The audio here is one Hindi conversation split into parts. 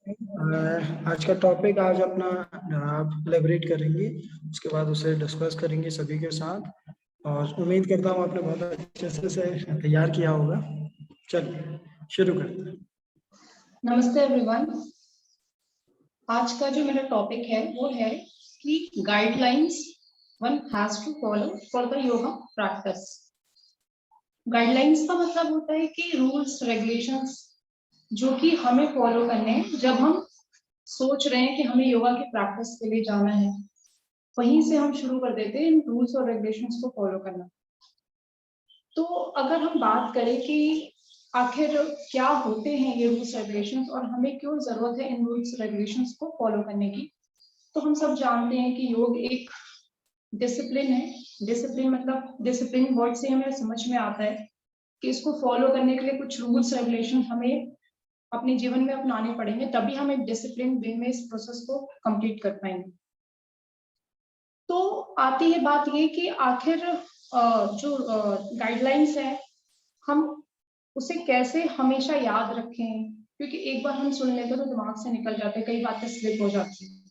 आज का टॉपिक आज अपना आप एलेबरेट करेंगे, उसके बाद उसे डिस्कस करेंगे सभी के साथ। और उम्मीद करता हूँ आपने बहुत अच्छे से तैयार किया होगा। चलिए शुरू करते हैं। नमस्ते एवरीवन। आज का जो मेरा टॉपिक है वो है कि guidelines one has to follow for the yoga practice. Guidelines का मतलब होता है कि रूल्स रेगुलेशंस जो कि हमें फॉलो करने हैं जब हम सोच रहे हैं कि हमें योगा की प्रैक्टिस के लिए जाना है। वहीं से हम शुरू कर देते हैं इन रूल्स और रेगुलेशंस को फॉलो करना। तो अगर हम बात करें कि आखिर क्या होते हैं ये रूल्स रेगुलेशंस और हमें क्यों जरूरत है इन रूल्स रेगुलेशंस को फॉलो करने की, तो हम सब जानते हैं कि योग एक डिसिप्लिन है। डिसिप्लिन मतलब डिसिप्लिन वर्ड से हमें समझ में आता है कि इसको फॉलो करने के लिए कुछ रूल्स रेगुलेशन हमें अपने जीवन में अपनाने पड़ेंगे, तभी हम एक डिसिप्लिन वे में इस प्रोसेस को कंप्लीट कर पाएंगे। तो आती है बात ये कि आखिर जो गाइडलाइंस है हम उसे कैसे हमेशा याद रखें, क्योंकि एक बार हम सुन लेते तो दिमाग से निकल जाते, कई बातें स्लिप हो जाती हैं।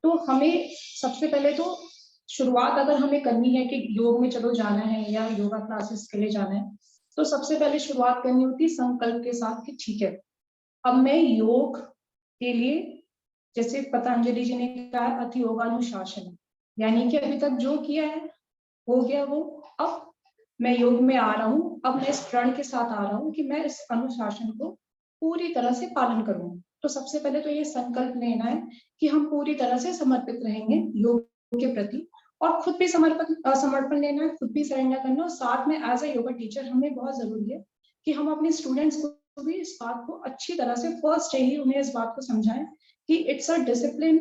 तो हमें सबसे पहले तो शुरुआत अगर हमें करनी है कि योग में चलो जाना है या योगा क्लासेस के लिए जाना है, तो सबसे पहले शुरुआत करनी होती है संकल्प के साथ कि ठीक है, अब मैं योग के लिए, जैसे पतंजलि जी ने कहा, अति योगानुशासन, यानी कि अभी तक जो किया है हो गया वो, अब मैं योग में आ रहा हूँ, अब मैं इस प्रण के साथ आ रहा हूँ कि मैं इस अनुशासन को पूरी तरह से पालन करूंगा। तो सबसे पहले तो ये संकल्प लेना है कि हम पूरी तरह से समर्पित रहेंगे योग के प्रति, और खुद भी समर्पण लेना है, खुद भी सरेंडर करना। और साथ में एज अ योगा टीचर हमें बहुत जरूरी है कि हम अपने स्टूडेंट्स को भी इस बात को अच्छी तरह से फर्स्ट डे ही उन्हें इस बात को समझाएं कि it's a discipline,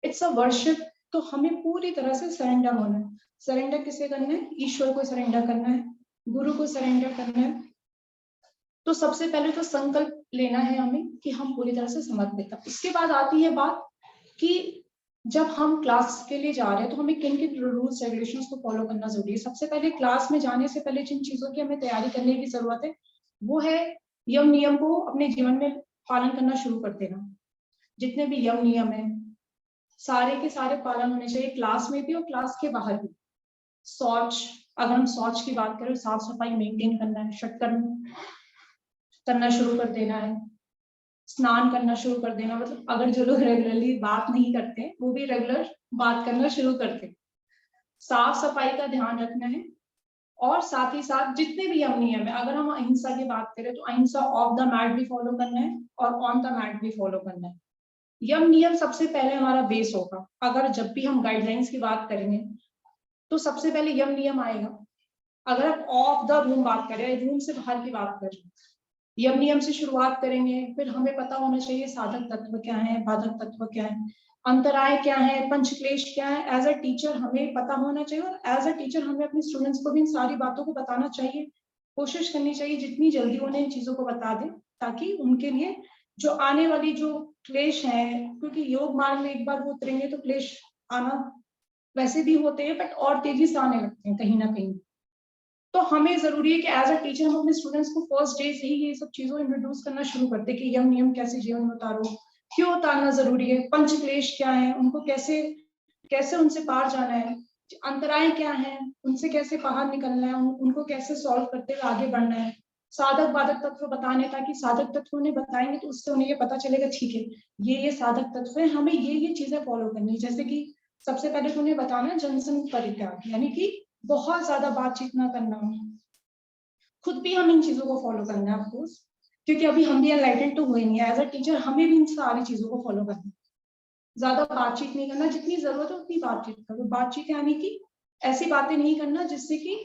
it's a worship. तो हमें पूरी तरह से सरेंडर होना है। सरेंडर किसे करना है? ईश्वर को सरेंडर करना है, गुरु को सरेंडर करना है। तो सबसे पहले तो संकल्प लेना है हमें कि हम पूरी तरह से समर्पित हैं। उसके बाद आती है बात कि जब हम क्लास के लिए जा रहे हैं तो हमें किन किन रूल्स रेगुलेशंस को फॉलो करना जरूरी है। सबसे पहले क्लास में जाने से पहले जिन चीजों की हमें तैयारी करने की जरूरत है वो है यम नियम को अपने जीवन में पालन करना शुरू कर देना। जितने भी यम नियम है सारे के सारे पालन होने चाहिए, क्लास में भी और क्लास के बाहर भी। शौच, अगर हम शौच की बात करें, साफ सफाई मेंटेन करना है, षटकर्म करना शुरू कर देना है, स्नान करना शुरू कर देना। मतलब अगर जो लोग रेगुलरली बात नहीं करते वो भी रेगुलर बात करना शुरू करते। साफ सफाई का ध्यान रखना है, और साथ ही साथ जितने भी यम नियम है, अगर हम अहिंसा की बात करें तो अहिंसा ऑफ द मैट भी फॉलो करना है और ऑन द मैट भी फॉलो करना है। यम नियम सबसे पहले हमारा बेस होगा। अगर जब भी हम गाइडलाइंस की बात करेंगे तो सबसे पहले यम नियम आएगा। अगर आप ऑफ द रूम बात करें, रूम से बाहर की बात करें, यम नियम से शुरुआत करेंगे। फिर हमें पता होना चाहिए साधक तत्व क्या है, बाधक तत्व क्या है, अंतराय क्या है, पंचक्लेश क्या है। एज अ टीचर हमें पता होना चाहिए, और एज अ टीचर हमें अपने स्टूडेंट्स को भी इन सारी बातों को बताना चाहिए। कोशिश करनी चाहिए जितनी जल्दी उन्हें इन चीजों को बता दें, ताकि उनके लिए जो आने वाली जो क्लेश है, क्योंकि योग मार्ग में एक बार वो उतरेंगे तो क्लेश आना वैसे भी होते हैं, बट और तेजी से आने लगते हैं कहीं ना कहीं। तो हमें जरूरी है कि एज अ टीचर हम अपने स्टूडेंट्स को फर्स्ट डे से ही ये सब चीजों इंट्रोड्यूस करना शुरू करते हैं कि यम नियम कैसे जीवन में उतारो, क्यों उतारना जरूरी है, पंचक्लेश क्या है, उनको कैसे कैसे उनसे पार जाना है, अंतराय क्या है, उनसे कैसे बाहर निकलना है, उनको कैसे सॉल्व करते हुए आगे बढ़ना है। साधक बाधक तत्व बताने, ताकि साधक तत्व उन्हें बताएंगे तो उससे उन्हें ये पता चलेगा ठीक है ये साधक तत्व है, हमें ये चीजें फॉलो करनी है। जैसे कि सबसे पहले तो उन्हें बताना जनसंघ परित्याग, यानी कि बहुत ज्यादा बातचीत ना करना। खुद भी हम इन चीजों को फॉलो करना है ऑफकोर्स, क्योंकि अभी हम भी एनलाइटेंड तो हुए नहीं है। एज अ टीचर हमें भी इन सारी चीजों को फॉलो करना है। ज्यादा बातचीत नहीं करना, जितनी जरूरत है उतनी बातचीत करो। बातचीत यानी कि ऐसी बातें नहीं करना जिससे कि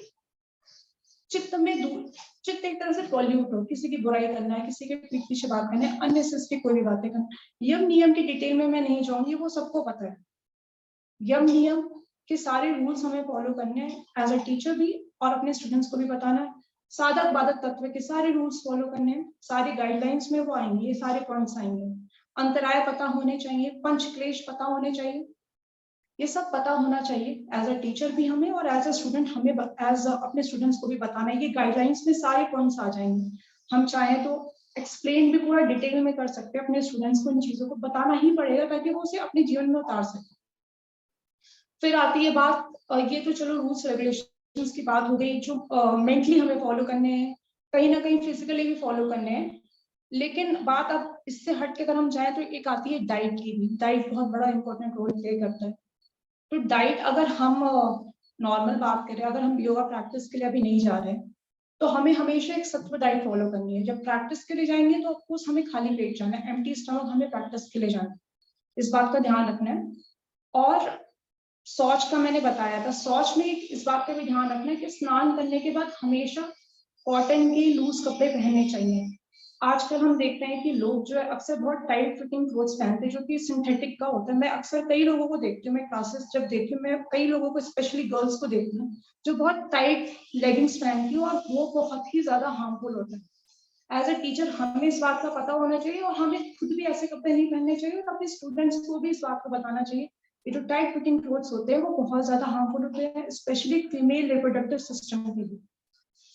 चित्त में दूर, चित्त एक तरह से पॉल्यूट हो, किसी की बुराई करना है, किसी के पीठ पीछे बात करना है, अननेसेसरी कोई भी बातें करना। यम नियम की डिटेल में मैं नहीं जाऊंगी, वो सबको पता है। यम नियम के सारे रूल्स हमें फॉलो करने हैं एज अ टीचर भी, और अपने स्टूडेंट्स को भी बताना है। साधक बाधक तत्व के सारे रूल्स फॉलो करने हैं, सारी गाइडलाइंस में वो आएंगे, ये सारे पॉइंट्स आएंगे। अंतराय पता होने चाहिए, पंचक्लेश पता होने चाहिए, ये सब पता होना चाहिए एज अ टीचर भी हमें, और एज अ स्टूडेंट हमें एज अपने स्टूडेंट्स को भी बताना है। ये गाइडलाइंस में सारे पॉइंट्स आ जाएंगे। हम चाहें तो एक्सप्लेन भी पूरा डिटेल में कर सकते हैं अपने स्टूडेंट्स को, इन चीजों को बताना ही पड़ेगा ताकि वो उसे अपने जीवन में उतार सके। फिर आती है बात, ये तो चलो रूल्स रेगुलेशंस की बात हो गई जो मेंटली हमें फॉलो करने हैं, कहीं ना कहीं फिजिकली भी फॉलो करने हैं। लेकिन बात अब इससे हट के अगर हम जाए तो एक आती है डाइट की भी। डाइट बहुत बड़ा इंपॉर्टेंट रोल प्ले करता है। तो डाइट अगर हम नॉर्मल बात करें, अगर हम योगा प्रैक्टिस के लिए अभी नहीं जा रहे हैं तो हमें हमेशा एक सत्व डाइट फॉलो करनी है। जब प्रैक्टिस के लिए जाएंगे तो ऑफकोर्स हमें खाली पेट जाना है, एम्प्टी स्टमक हमें प्रैक्टिस के लिए जाना है, इस बात का ध्यान रखना है। और शौच का मैंने बताया था, शौच में इस बात का भी ध्यान रखना है कि स्नान करने के बाद हमेशा कॉटन के लूज कपड़े पहनने चाहिए। आजकल हम देखते हैं कि लोग जो है अक्सर बहुत टाइट फिटिंग क्लोथ्स पहनते हैं जो कि सिंथेटिक का होता है। मैं अक्सर कई लोगों को देखती हूँ, मैं क्लासेस जब देखती हूँ, मैं कई लोगों को स्पेशली गर्ल्स को देखती हूँ जो बहुत टाइट लेगिंग्स पहनती हूँ और वो बहुत ही ज्यादा हार्मफुल होता है। एज ए टीचर हमें इस बात का पता होना चाहिए और हमें खुद भी ऐसे कपड़े नहीं पहनने चाहिए और अपने स्टूडेंट्स को भी इस बात को बताना चाहिए ये जो टाइट फिटिंग क्लोथ्स होते हैं वो बहुत ज्यादा हार्मफुल होते हैं, स्पेशली फीमेल रिप्रोडक्टिव सिस्टम के लिए।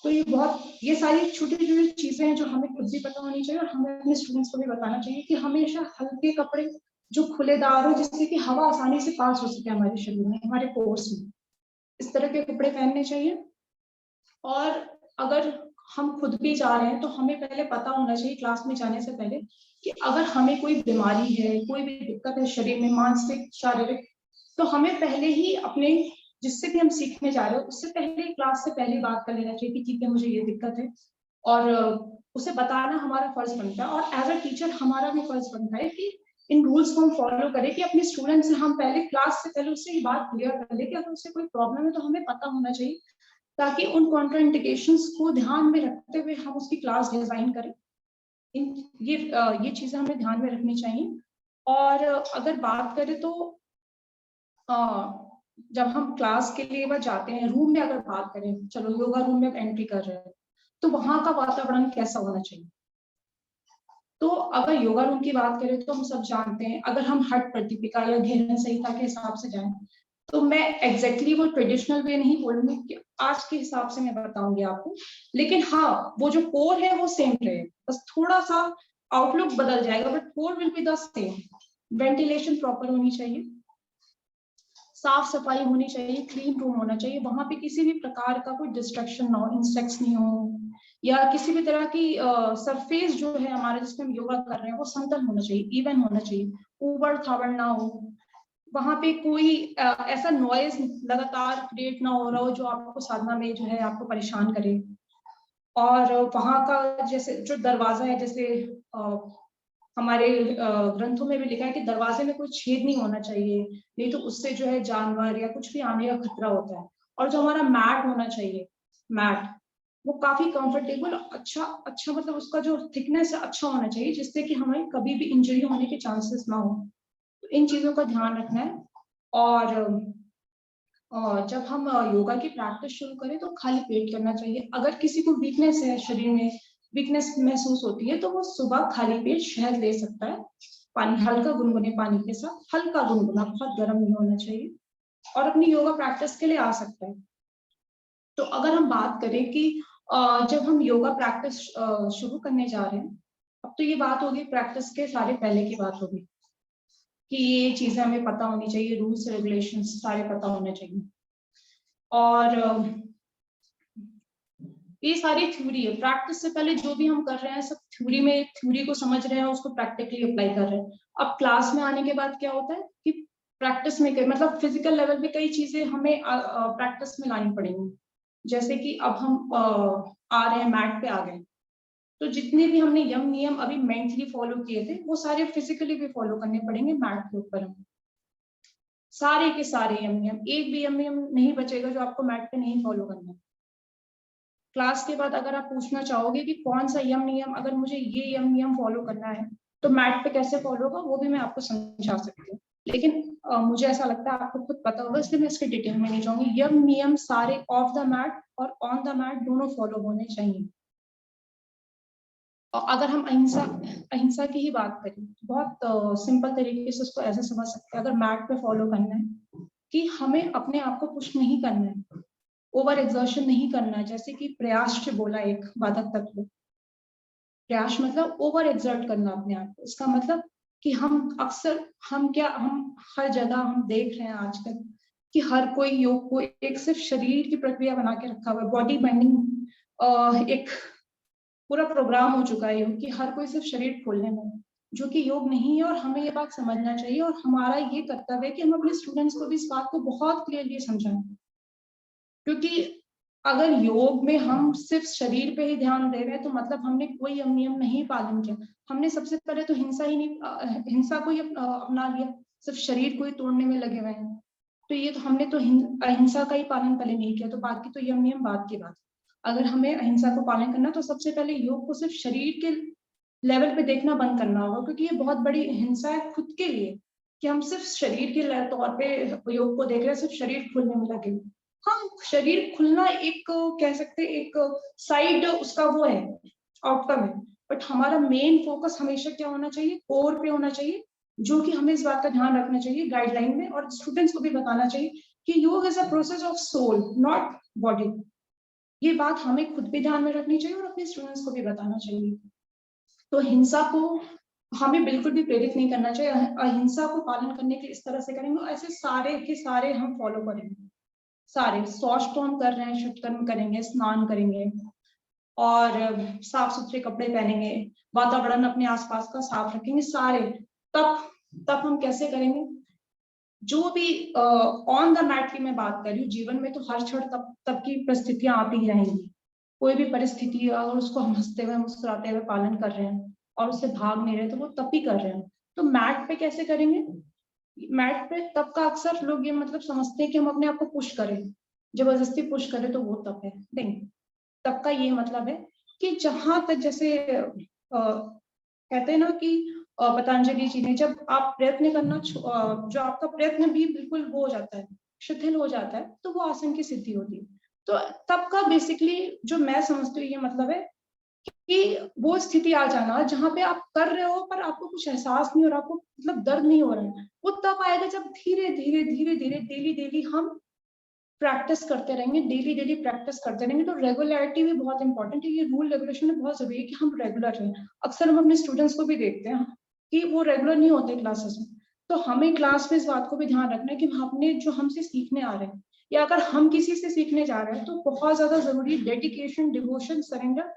तो ये सारी छोटी छोटी चीजें हैं जो हमें खुद भी पता होनी चाहिए और हमें अपने स्टूडेंट्स को भी बताना चाहिए कि हमेशा हल्के कपड़े जो खुलेदार हो जिससे कि हवा आसानी से पास हो सके हमारे शरीर में, हमारे पोर्स में, इस तरह के कपड़े पहनने चाहिए। और अगर हम खुद भी जा रहे हैं तो हमें पहले पता होना चाहिए क्लास में जाने से पहले कि अगर हमें कोई बीमारी है, कोई भी दिक्कत है शरीर में, मानसिक शारीरिक, तो हमें पहले ही अपने जिससे भी हम सीखने जा रहे हो उससे पहले क्लास से पहले बात कर लेना चाहिए कि ठीक है मुझे ये दिक्कत है, और उसे बताना हमारा फर्ज बनता है। और एज अ टीचर हमारा भी फर्ज बनता है कि इन रूल्स को हम फॉलो करें कि अपने स्टूडेंट से हम पहले क्लास से पहले उससे ये बात क्लियर कर ले कि अगर उसे कोई प्रॉब्लम है तो हमें पता होना चाहिए ताकि उन कॉन्ट्राइंडिकेशंस को ध्यान में रखते हुए हम उसकी क्लास डिजाइन करें। ये चीजें हमें ध्यान में रखनी चाहिए। और अगर बात करें तो जब हम क्लास के लिए वह जाते हैं, रूम में अगर बात करें, चलो योगा रूम में एंट्री कर रहे हैं तो वहां का वातावरण कैसा होना चाहिए। तो अगर योगा रूम की बात करें तो हम सब जानते हैं अगर हम हठ प्रदीपिका या घेरन संहिता के हिसाब से जाएं तो मैं एग्जैक्टली वो ट्रेडिशनल वे नहीं बोलूंगी कि आज के हिसाब से मैं बताऊंगी आपको, लेकिन हाँ वो जो कोर है वो सेम रहे, बस थोड़ा सा आउटलुक बदल जाएगा but core will be the same. Ventilation proper होनी चाहिए, साफ सफाई होनी चाहिए, क्लीन रूम होना चाहिए, वहां पे किसी भी प्रकार का कोई डिस्ट्रक्शन ना हो, इंसेक्ट्स नहीं हो या किसी भी तरह की सरफेस जो है हमारे जिसमें हम योगा कर रहे हैं वो समतल होना चाहिए, इवन होना चाहिए, उबड़ खाबड़ ना हो। वहां पे कोई ऐसा नॉइज लगातार क्रिएट ना हो रहा हो जो आपको साधना में जो है आपको परेशान करे। और वहां का जैसे जो दरवाजा है, जैसे हमारे ग्रंथों में भी लिखा है कि दरवाजे में कोई छेद नहीं होना चाहिए, नहीं तो उससे जो है जानवर या कुछ भी आने का खतरा होता है। और जो हमारा मैट होना चाहिए, मैट वो काफी कंफर्टेबल, अच्छा अच्छा मतलब उसका जो थिकनेस है अच्छा होना चाहिए जिससे कि हमें कभी भी इंजरी होने के चांसेस ना हो। तो इन चीजों का ध्यान रखना है। और जब हम योगा की प्रैक्टिस शुरू करें तो खाली पेट करना चाहिए। अगर किसी को वीकनेस है, शरीर में वीकनेस महसूस होती है तो वो सुबह खाली पेट शहद ले सकता है, पानी हल्का गुनगुने पानी के साथ, हल्का गुनगुना, बहुत गर्म नहीं होना चाहिए, और अपनी योगा प्रैक्टिस के लिए आ सकता है। तो अगर हम बात करें कि जब हम योगा प्रैक्टिस शुरू करने जा रहे हैं, अब तो ये बात होगी प्रैक्टिस के सारे पहले की बात होगी कि ये चीजें हमें पता होनी चाहिए, रूल्स रेगुलेशंस सारे पता होने चाहिए। और ये सारी थ्योरी है, प्रैक्टिस से पहले जो भी हम कर रहे हैं सब थ्योरी में, थ्योरी को समझ रहे हैं उसको प्रैक्टिकली अप्लाई कर रहे हैं। अब क्लास में आने के बाद क्या होता है कि प्रैक्टिस में मतलब फिजिकल लेवल पे कई चीजें हमें प्रैक्टिस में लानी पड़ेंगी। जैसे कि अब हम आ रहे हैं, मैट पे आ गए, तो जितने भी हमने यम नियम अभी मेंटली फॉलो किए थे वो सारे फिजिकली भी फॉलो करने पड़ेंगे मैट के ऊपर। हम सारे के सारे यम नियम, एक भी यम नियम नहीं बचेगा जो आपको मैट पे नहीं फॉलो करना है। क्लास के बाद अगर आप पूछना चाहोगे कि कौन सा यम नियम, अगर मुझे ये यम नियम फॉलो करना है तो मैट पे कैसे फॉलो होगा, वो भी मैं आपको समझा सकती हूँ। लेकिन मुझे ऐसा लगता है आपको खुद पता होगा, इसलिए मैं इसके डिटेल में नहीं जाऊंगी। यम नियम सारे ऑफ द मैट और ऑन द मैट दोनों फॉलो होने चाहिए। और अगर हम अहिंसा की ही बात करें, बहुत सिंपल तरीके से उसको ऐसे समझ सकते हैं, अगर मैट पे फॉलो करना है कि हमें अपने आप को पुश नहीं करना है, ओवर एक्सर्शन नहीं करना है, जैसे कि प्रयास बोला एक बाधक तत्व, प्रयास मतलब ओवर एक्सर्ट करना अपने आप को। इसका मतलब कि हम अक्सर हम हर जगह हम देख रहे हैं आजकल कि हर कोई योग को एक सिर्फ शरीर की प्रक्रिया बना के रखा हुआ है, बॉडी बेंडिंग एक पूरा प्रोग्राम हो चुका है योग कि हर कोई सिर्फ शरीर खोलने में, जो कि योग नहीं है। और हमें ये बात समझना चाहिए और हमारा ये कर्तव्य है कि हम अपने स्टूडेंट्स को भी इस बात को बहुत क्लियरली समझाएं, क्योंकि अगर योग में हम सिर्फ शरीर पे ही ध्यान दे रहे हैं तो मतलब हमने कोई नियम नहीं पालन किया। हमने सबसे पहले तो हिंसा को ही अपना लिया, सिर्फ शरीर को ही तोड़ने में लगे हुए हैं। तो ये तो हमने तो अहिंसा का ही पालन पहले नहीं किया, तो बाकी तो यम नियम बात की बात। अगर हमें अहिंसा को पालन करना तो सबसे पहले योग को सिर्फ शरीर के लेवल पे देखना बंद करना होगा, क्योंकि ये बहुत बड़ी हिंसा है खुद के लिए कि हम सिर्फ शरीर के तौर पे योग को देख रहे हैं, सिर्फ शरीर खुलने में लगे। हाँ, शरीर खुलना एक कह सकते एक साइड उसका वो है, आउटकम है, बट हमारा मेन फोकस हमेशा क्या होना चाहिए, कोर पे होना चाहिए, जो कि हमें इस बात का ध्यान रखना चाहिए गाइडलाइन में, और स्टूडेंट्स को भी बताना चाहिए कि yog is a process of soul not body. ये बात हमें खुद भी ध्यान में रखनी चाहिए और अपने स्टूडेंट्स को भी बताना चाहिए। तो हिंसा को हमें बिल्कुल भी प्रेरित नहीं करना चाहिए। अहिंसा को पालन करने के इस तरह से करेंगे, ऐसे सारे के सारे हम फॉलो करेंगे। सारे शौच तो हम कर रहे हैं, शुद्धकर्म करेंगे, स्नान करेंगे और साफ सुथरे कपड़े पहनेंगे, वातावरण अपने आसपास का साफ रखेंगे सारे। तब हम कैसे करेंगे, जो भी ऑन द मैट की मैं बात कर रही हूँ, जीवन में तो हर क्षण तब की परिस्थितियां आती ही रहेंगी। कोई भी परिस्थिति अगर उसको हम हंसते हुए मुस्कुराते हुए पालन कर रहे हैं और उससे भाग नहीं रहे तो वो तब ही कर रहे हैं। तो मैट पे कैसे करेंगे, मैट पे तब का अक्सर लोग ये मतलब समझते हैं कि हम अपने आप को पुश करें, जबरदस्ती पुश करें तो वो तब है नहीं। तब का ये मतलब है कि जहां तक जैसे कहते हैं ना कि पतंजलि जी ने, जब आप प्रयत्न करना जो आपका प्रयत्न भी बिल्कुल वो हो जाता है, शिथिल हो जाता है, तो वो आसन की सिद्धि होती है। तो तब का बेसिकली जो मैं समझती हूँ ये मतलब है कि वो स्थिति आ जाना जहां पे आप कर रहे हो पर आपको कुछ एहसास नहीं हो रहा, आपको मतलब दर्द नहीं हो रहा है, वो तब आएगा जब धीरे धीरे धीरे धीरे डेली हम प्रैक्टिस करते रहेंगे, डेली प्रैक्टिस करते रहेंगे। तो रेगुलरिटी भी बहुत इंपॉर्टेंट है, ये रूल रेगुलेशन में बहुत जरूरी है कि हम रेगुलर रहें। अक्सर हम अपने स्टूडेंट्स को भी देखते हैं कि वो रेगुलर नहीं होते क्लासेस में, तो हमें क्लास में इस बात को भी ध्यान रखना है कि हमने जो हमसे सीखने आ रहे हैं या अगर हम किसी से सीखने जा रहे हैं तो बहुत ज्यादा जरूरी डेडिकेशन, डिवोशन, सरेंडर,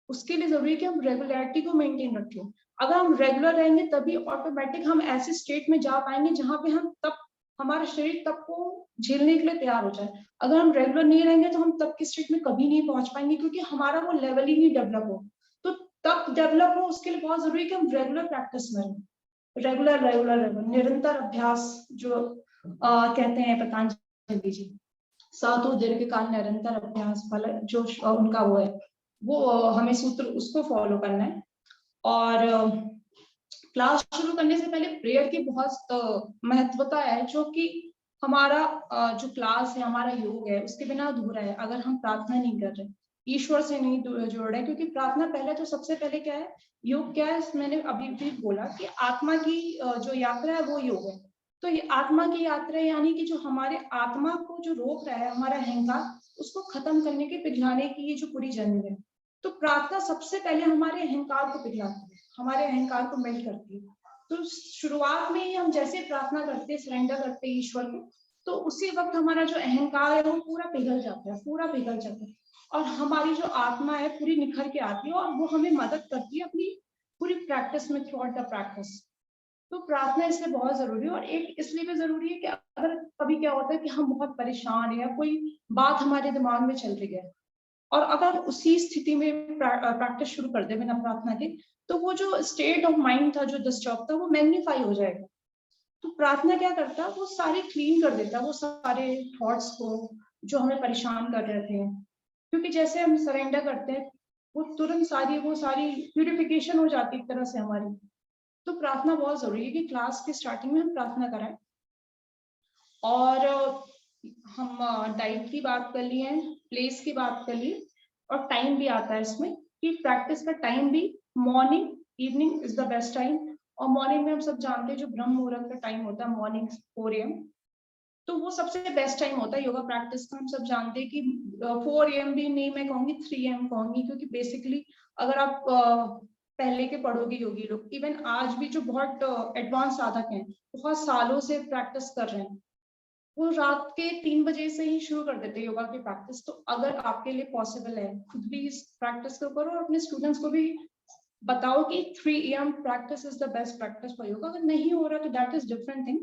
उसके लिए जरूरी है कि हम रेगुलरिटी को मेंटेन रखें। अगर हम रेगुलर रहेंगे तभी ऑटोमेटिक हम ऐसे स्टेट में जा पाएंगे जहां पे हम तब हमारा शरीर तब को झेलने के लिए तैयार हो जाए। अगर हम रेगुलर नहीं रहेंगे तो हम तब की स्टेट में कभी नहीं पहुंच पाएंगे, क्योंकि हमारा वो लेवल ही नहीं डेवलप हो। तो तब डेवलप हो उसके लिए बहुत जरूरी है कि हम रेगुलर प्रैक्टिस करें, रेगुलर निरंतर अभ्यास, जो कहते हैं पतंजलि जी, साधु दीर्घ काल निरंतर अभ्यास फल, जो उनका वो है, वो हमें सूत्र उसको फॉलो करना है। और क्लास शुरू करने से पहले प्रेयर की बहुत महत्वता है, जो कि हमारा जो क्लास है, हमारा योग है, उसके बिना अधूरा है अगर हम प्रार्थना नहीं कर रहे, ईश्वर से नहीं जुड़ रहे। क्योंकि प्रार्थना पहले तो सबसे पहले क्या है, योग क्या है, मैंने अभी भी बोला कि आत्मा की जो यात्रा है वो योग है। तो ये आत्मा की यात्रा यानी कि जो हमारे आत्मा को जो रोक रहा है, हमारा अहंकार, उसको खत्म करने के पिघलाने की ये जो पूरी जर्नी है। तो प्रार्थना सबसे पहले हमारे अहंकार को पिघलाती है, हमारे अहंकार को मेल्ट करती है। तो शुरुआत में ही हम जैसे प्रार्थना करते हैं, सरेंडर करते हैं ईश्वर को, तो उसी वक्त हमारा जो अहंकार है वो पूरा पिघल जाता है, पूरा पिघल जाता है, और हमारी जो आत्मा है पूरी निखर के आती है, और वो हमें मदद करती है अपनी पूरी प्रैक्टिस में, थ्रू आउट द प्रैक्टिस। तो प्रार्थना इसलिए बहुत जरूरी है। और एक इसलिए भी जरूरी है कि अगर कभी क्या होता है कि हम बहुत परेशान है या कोई बात हमारे दिमाग में चल रही है, और अगर उसी स्थिति में प्रैक्टिस शुरू कर दे बिना प्रार्थना के, तो वो जो स्टेट ऑफ माइंड था जो डिस्टर्ब था वो मैग्नीफाई हो जाएगा। तो प्रार्थना क्या करता है, वो सारे क्लीन कर देता है, वो सारे थॉट्स को जो हमें परेशान कर रहे थे। क्योंकि जैसे हम सरेंडर करते हैं वो तुरंत वो सारी प्यूरिफिकेशन हो जाती है एक तरह से हमारी। तो प्रार्थना बहुत जरूरी है कि क्लास के स्टार्टिंग में हम प्रार्थना कराएं। और हम डाइट की बात कर लिए हैं, प्लेस की बात कर ली, और टाइम भी आता है इसमें कि प्रैक्टिस का टाइम भी morning evening is the best time. और मॉर्निंग में हम सब जानते हैं जो ब्रह्म मुहूर्त का टाइम होता है मॉर्निंग 4 AM, तो वो सबसे बेस्ट टाइम होता है योगा प्रैक्टिस का। हम सब जानते हैं कि 4 AM भी नहीं मैं कहूंगी, 3 AM कहूंगी, क्योंकि बेसिकली अगर आप पहले के पढ़ोगे योगी लोग, इवन आज भी जो बहुत एडवांस साधक हैं, बहुत सालों से प्रैक्टिस कर रहे हैं, वो रात के 3 बजे से ही शुरू कर देते हैं योगा की प्रैक्टिस। तो अगर आपके लिए पॉसिबल है, खुद भी इस प्रैक्टिस को करो और अपने स्टूडेंट्स को भी बताओ कि 3 AM practice is the best practice for yoga. अगर नहीं हो रहा तो that is different thing,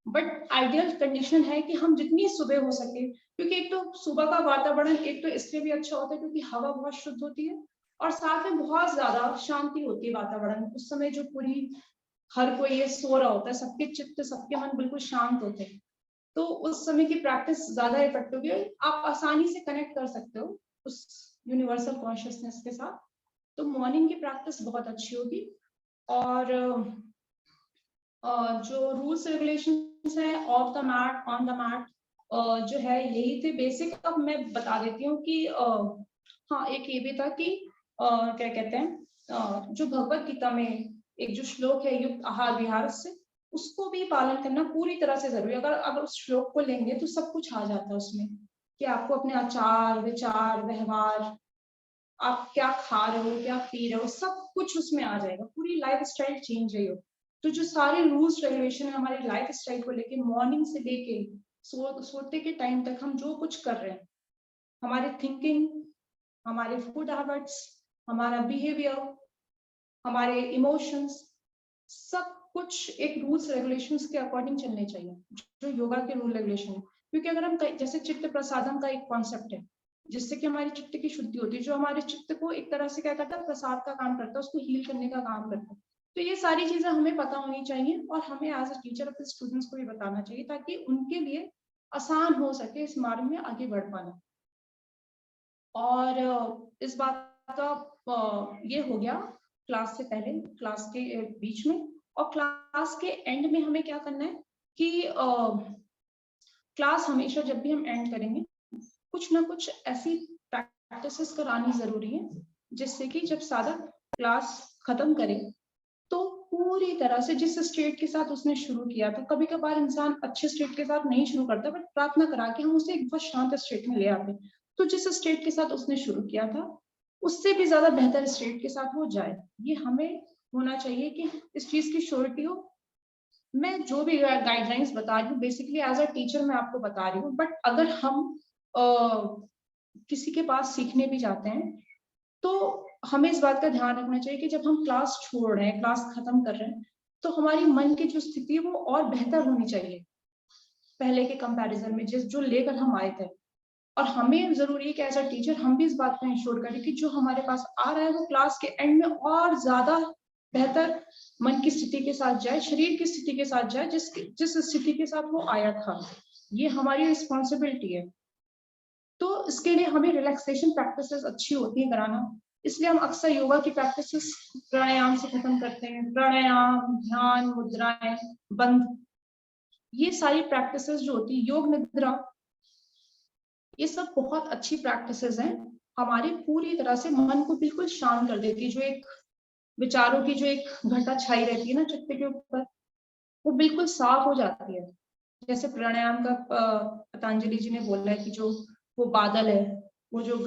but ideal condition है कि हम जितनी सुबह हो सके, क्योंकि एक तो सुबह का वातावरण एक तो इसलिए भी अच्छा होता है क्योंकि हवा बहुत शुद्ध होती है और साथ में बहुत ज्यादा शांति होती है वातावरण उस समय, जो पूरी हर कोई ये सो रहा होता है, सबके चित्त सबके मन बिल्कुल शांत होते हैं, तो उस समय की प्रैक्टिस ज्यादा इफेक्टिव होगी। आप आसानी से कनेक्ट कर सकते हो उस यूनिवर्सल कॉन्शियसनेस के साथ। तो मॉर्निंग की प्रैक्टिस बहुत अच्छी होगी। और जो रूल्स रेगुलेशंस है of the mat, on the mat, जो है यही थे बेसिक। अब मैं बता देती हूँ कि हाँ, एक ये भी था कि क्या कहते हैं, जो भगवत गीता में एक जो श्लोक है युक्त आहार विहार से, उसको भी पालन करना पूरी तरह से जरूरी है। अगर उस श्लोक को लेंगे तो सब कुछ आ जाता है उसमें, कि आपको अपने आचार विचार व्यवहार, आप क्या खा रहे हो क्या पी रहे हो, सब कुछ उसमें आ जाएगा, पूरी लाइफ स्टाइल चेंज है। तो जो सारे रूल्स रेगुलेशन है हमारी लाइफ स्टाइल को लेके, मॉर्निंग से लेके सोते के टाइम तक हम जो कुछ कर रहे हैं, हमारे थिंकिंग, हमारे फूड हैबिट्स, हमारा बिहेवियर, हमारे इमोशंस, सब कुछ एक रूल्स रेगुलेशंस के अकॉर्डिंग चलने चाहिए, जो योगा के रूल रेगुलेशन है। क्योंकि अगर हम जैसे चित्त प्रसादम का एक कॉन्सेप्ट है, जिससे कि हमारी चित्त की शुद्धि होती है, जो हमारे चित्त को एक तरह से क्या करता है, प्रसाद का काम करता है, उसको हील करने का काम करता है। तो ये सारी चीजें हमें पता होनी चाहिए और हमें एज अ टीचर अपने स्टूडेंट्स को भी बताना चाहिए, ताकि उनके लिए आसान हो सके इस मार्ग में आगे बढ़ पाना। और इस बात का ये हो गया क्लास से पहले, क्लास के बीच में, और क्लास के एंड में हमें क्या करना है कि क्लास हमेशा जब भी हम एंड करेंगे, कुछ ना कुछ ऐसी प्रैक्टिसेस करानी जरूरी है, जिससे कि जब साधक क्लास खत्म करे तो पूरी तरह से जिस स्टेट के साथ उसने शुरू किया था, कभी कभार इंसान अच्छे स्टेट के साथ नहीं शुरू करता, बट प्रार्थना करा के हम उसे एक बहुत शांत स्टेट में ले आते, तो जिस स्टेट के साथ उसने शुरू किया था उससे भी ज्यादा बेहतर स्टेट के साथ वो जाए। ये हमें होना चाहिए कि इस चीज की श्योरिटी हो। मैं जो भी गाइडलाइंस बता रही हूँ बेसिकली एज अ टीचर मैं आपको बता रही हूँ, बट अगर हम किसी के पास सीखने भी जाते हैं तो हमें इस बात का ध्यान रखना चाहिए कि जब हम क्लास छोड़ रहे हैं, क्लास खत्म कर रहे हैं, तो हमारी मन की जो स्थिति है वो और बेहतर होनी चाहिए पहले के कंपैरिजन में, जिस जो लेकर हम आए थे। और हमें जरूरी है कि एज अ टीचर हम भी इस बात को इंश्योर करें कि जो हमारे पास आ रहा है वो क्लास के एंड में और ज्यादा बेहतर मन की स्थिति के साथ जाए, शरीर की स्थिति के साथ जाए, जिस स्थिति के साथ वो आया था। ये हमारी रिस्पॉन्सिबिलिटी है। तो इसके लिए हमें रिलैक्सेशन प्रैक्टिसेस अच्छी होती है कराना, इसलिए हम अक्सर योगा की प्रैक्टिसेस प्राणायाम से खत्म करते हैं। प्राणायाम, ध्यान, मुद्राएं, बंध, ये सारी प्रैक्टिसेस जो होती है, योग निद्रा, ये सब बहुत अच्छी प्रैक्टिसेस हैं, हमारी पूरी तरह से मन को बिल्कुल शांत कर देती है। जो एक विचारों की जो एक घटा छाई रहती है ना चित्त के ऊपर, वो बिल्कुल साफ हो जाती है। जैसे प्राणायाम का पतंजलि जी ने बोला है कि जो वो बादल है, वो जो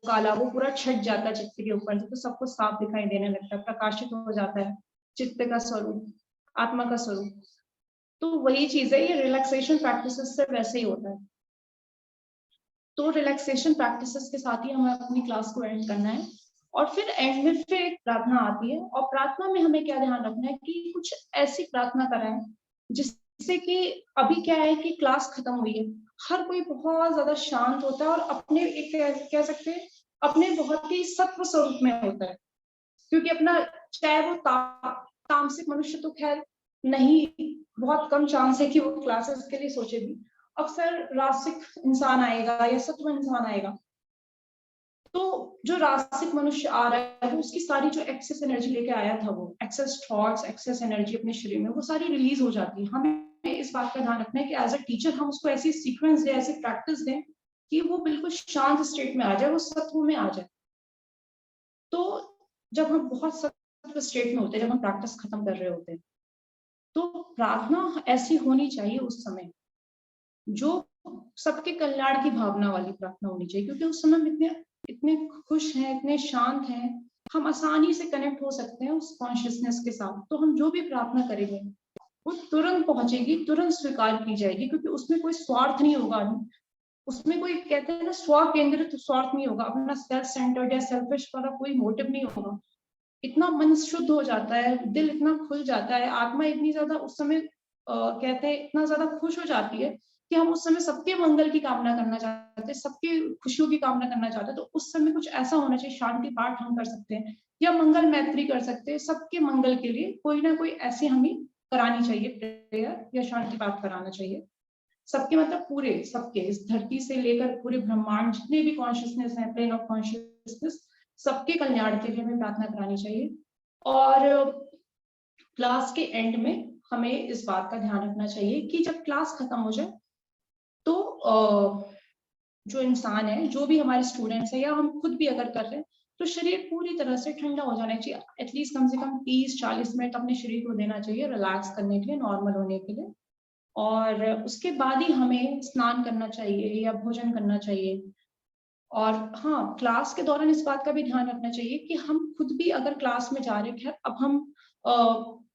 काला, वो पूरा छट जाता है चित्त के ऊपर से, तो सबको साफ दिखाई देने लगता है, प्रकाशित हो जाता है चित्त का स्वरूप, आत्मा का स्वरूप। तो वही चीज है, ये रिलैक्सेशन प्रैक्टिसेस से वैसे ही होता है। तो रिलैक्सेशन प्रैक्टिसेस के साथ ही हमें अपनी क्लास को एंड करना है। और फिर एंड में फिर एक प्रार्थना आती है, और प्रार्थना में हमें क्या ध्यान रखना है कि कुछ ऐसी प्रार्थना कराएं जिससे कि अभी क्या है कि क्लास खत्म हुई है, हर कोई बहुत ज्यादा शांत होता है और अपने एक कह सकते हैं अपने बहुत ही सत्व स्वरूप में होता है। क्योंकि अपना चाहे वो तामसिक मनुष्य तो खैर नहीं, बहुत कम चांस है कि वो क्लासेस के लिए सोचे भी, अक्सर रासिक इंसान आएगा या सत्व इंसान आएगा। तो जो रासिक मनुष्य आ रहा है वो उसकी सारी जो एक्सेस एनर्जी लेके आया था, वो एक्सेस थॉट्स, एक्सेस एनर्जी अपने शरीर में, वो सारी रिलीज हो जाती है। हमें इस बात का ध्यान रखना है कि एज अ टीचर हम उसको ऐसी सीक्वेंस दें, ऐसी प्रैक्टिस दें कि वो बिल्कुल शांत स्टेट में आ जाए, वो सत्व में आ जाए। तो जब हम बहुत सत्व स्टेट में होते हैं, जब हम प्रैक्टिस खत्म कर रहे होते हैं, तो प्रार्थना ऐसी होनी चाहिए उस समय जो सबके कल्याण की भावना वाली प्रार्थना होनी चाहिए, क्योंकि उस समय हम इतने इतने खुश हैं, इतने शांत हैं, हम आसानी से कनेक्ट हो सकते हैं उस कॉन्शियसनेस के साथ। तो हम जो भी प्रार्थना करेंगे वो तुरंत पहुंचेगी, तुरंत स्वीकार की जाएगी, क्योंकि उसमें कोई स्वार्थ नहीं होगा, उसमें कोई कहते हैं ना स्व केंद्रित स्वार्थ नहीं होगा, अपना सेल्फ सेंटर्ड या सेल्फिश वाला कोई मोटिव नहीं होगा। इतना मन शुद्ध हो जाता है, दिल इतना खुल जाता है, आत्मा इतनी ज्यादा उस समय कहते हैं इतना ज्यादा खुश हो जाती है कि हम उस समय सबके मंगल की कामना करना चाहते हैं, सबके खुशियों की कामना करना चाहते हैं। तो उस समय कुछ ऐसा होना चाहिए, शांति पाठ हम कर सकते हैं या मंगल मैत्री कर सकते हैं, सबके मंगल के लिए कोई ना कोई ऐसी हमें करानी चाहिए प्रेयर या शांति पाठ कराना चाहिए। सबके मतलब पूरे सबके, इस धरती से लेकर पूरे ब्रह्मांड जितने भी कॉन्शियसनेस है, प्लेन ऑफ कॉन्शियसनेस, सबके कल्याण के लिए हमें प्रार्थना करानी चाहिए। और क्लास के एंड में हमें इस बात का ध्यान रखना चाहिए कि जब क्लास खत्म हो जाए तो जो इंसान है, जो भी हमारे स्टूडेंट्स है या हम खुद भी अगर कर रहे हैं, तो शरीर पूरी तरह से ठंडा हो जाना चाहिए। एटलीस्ट कम से कम 30-40 मिनट अपने शरीर को देना चाहिए रिलैक्स करने के लिए, नॉर्मल होने के लिए। और उसके बाद ही हमें स्नान करना चाहिए या भोजन करना चाहिए। और हाँ, क्लास के दौरान इस बात का भी ध्यान रखना चाहिए कि हम खुद भी अगर क्लास में जा रहे हैं, अब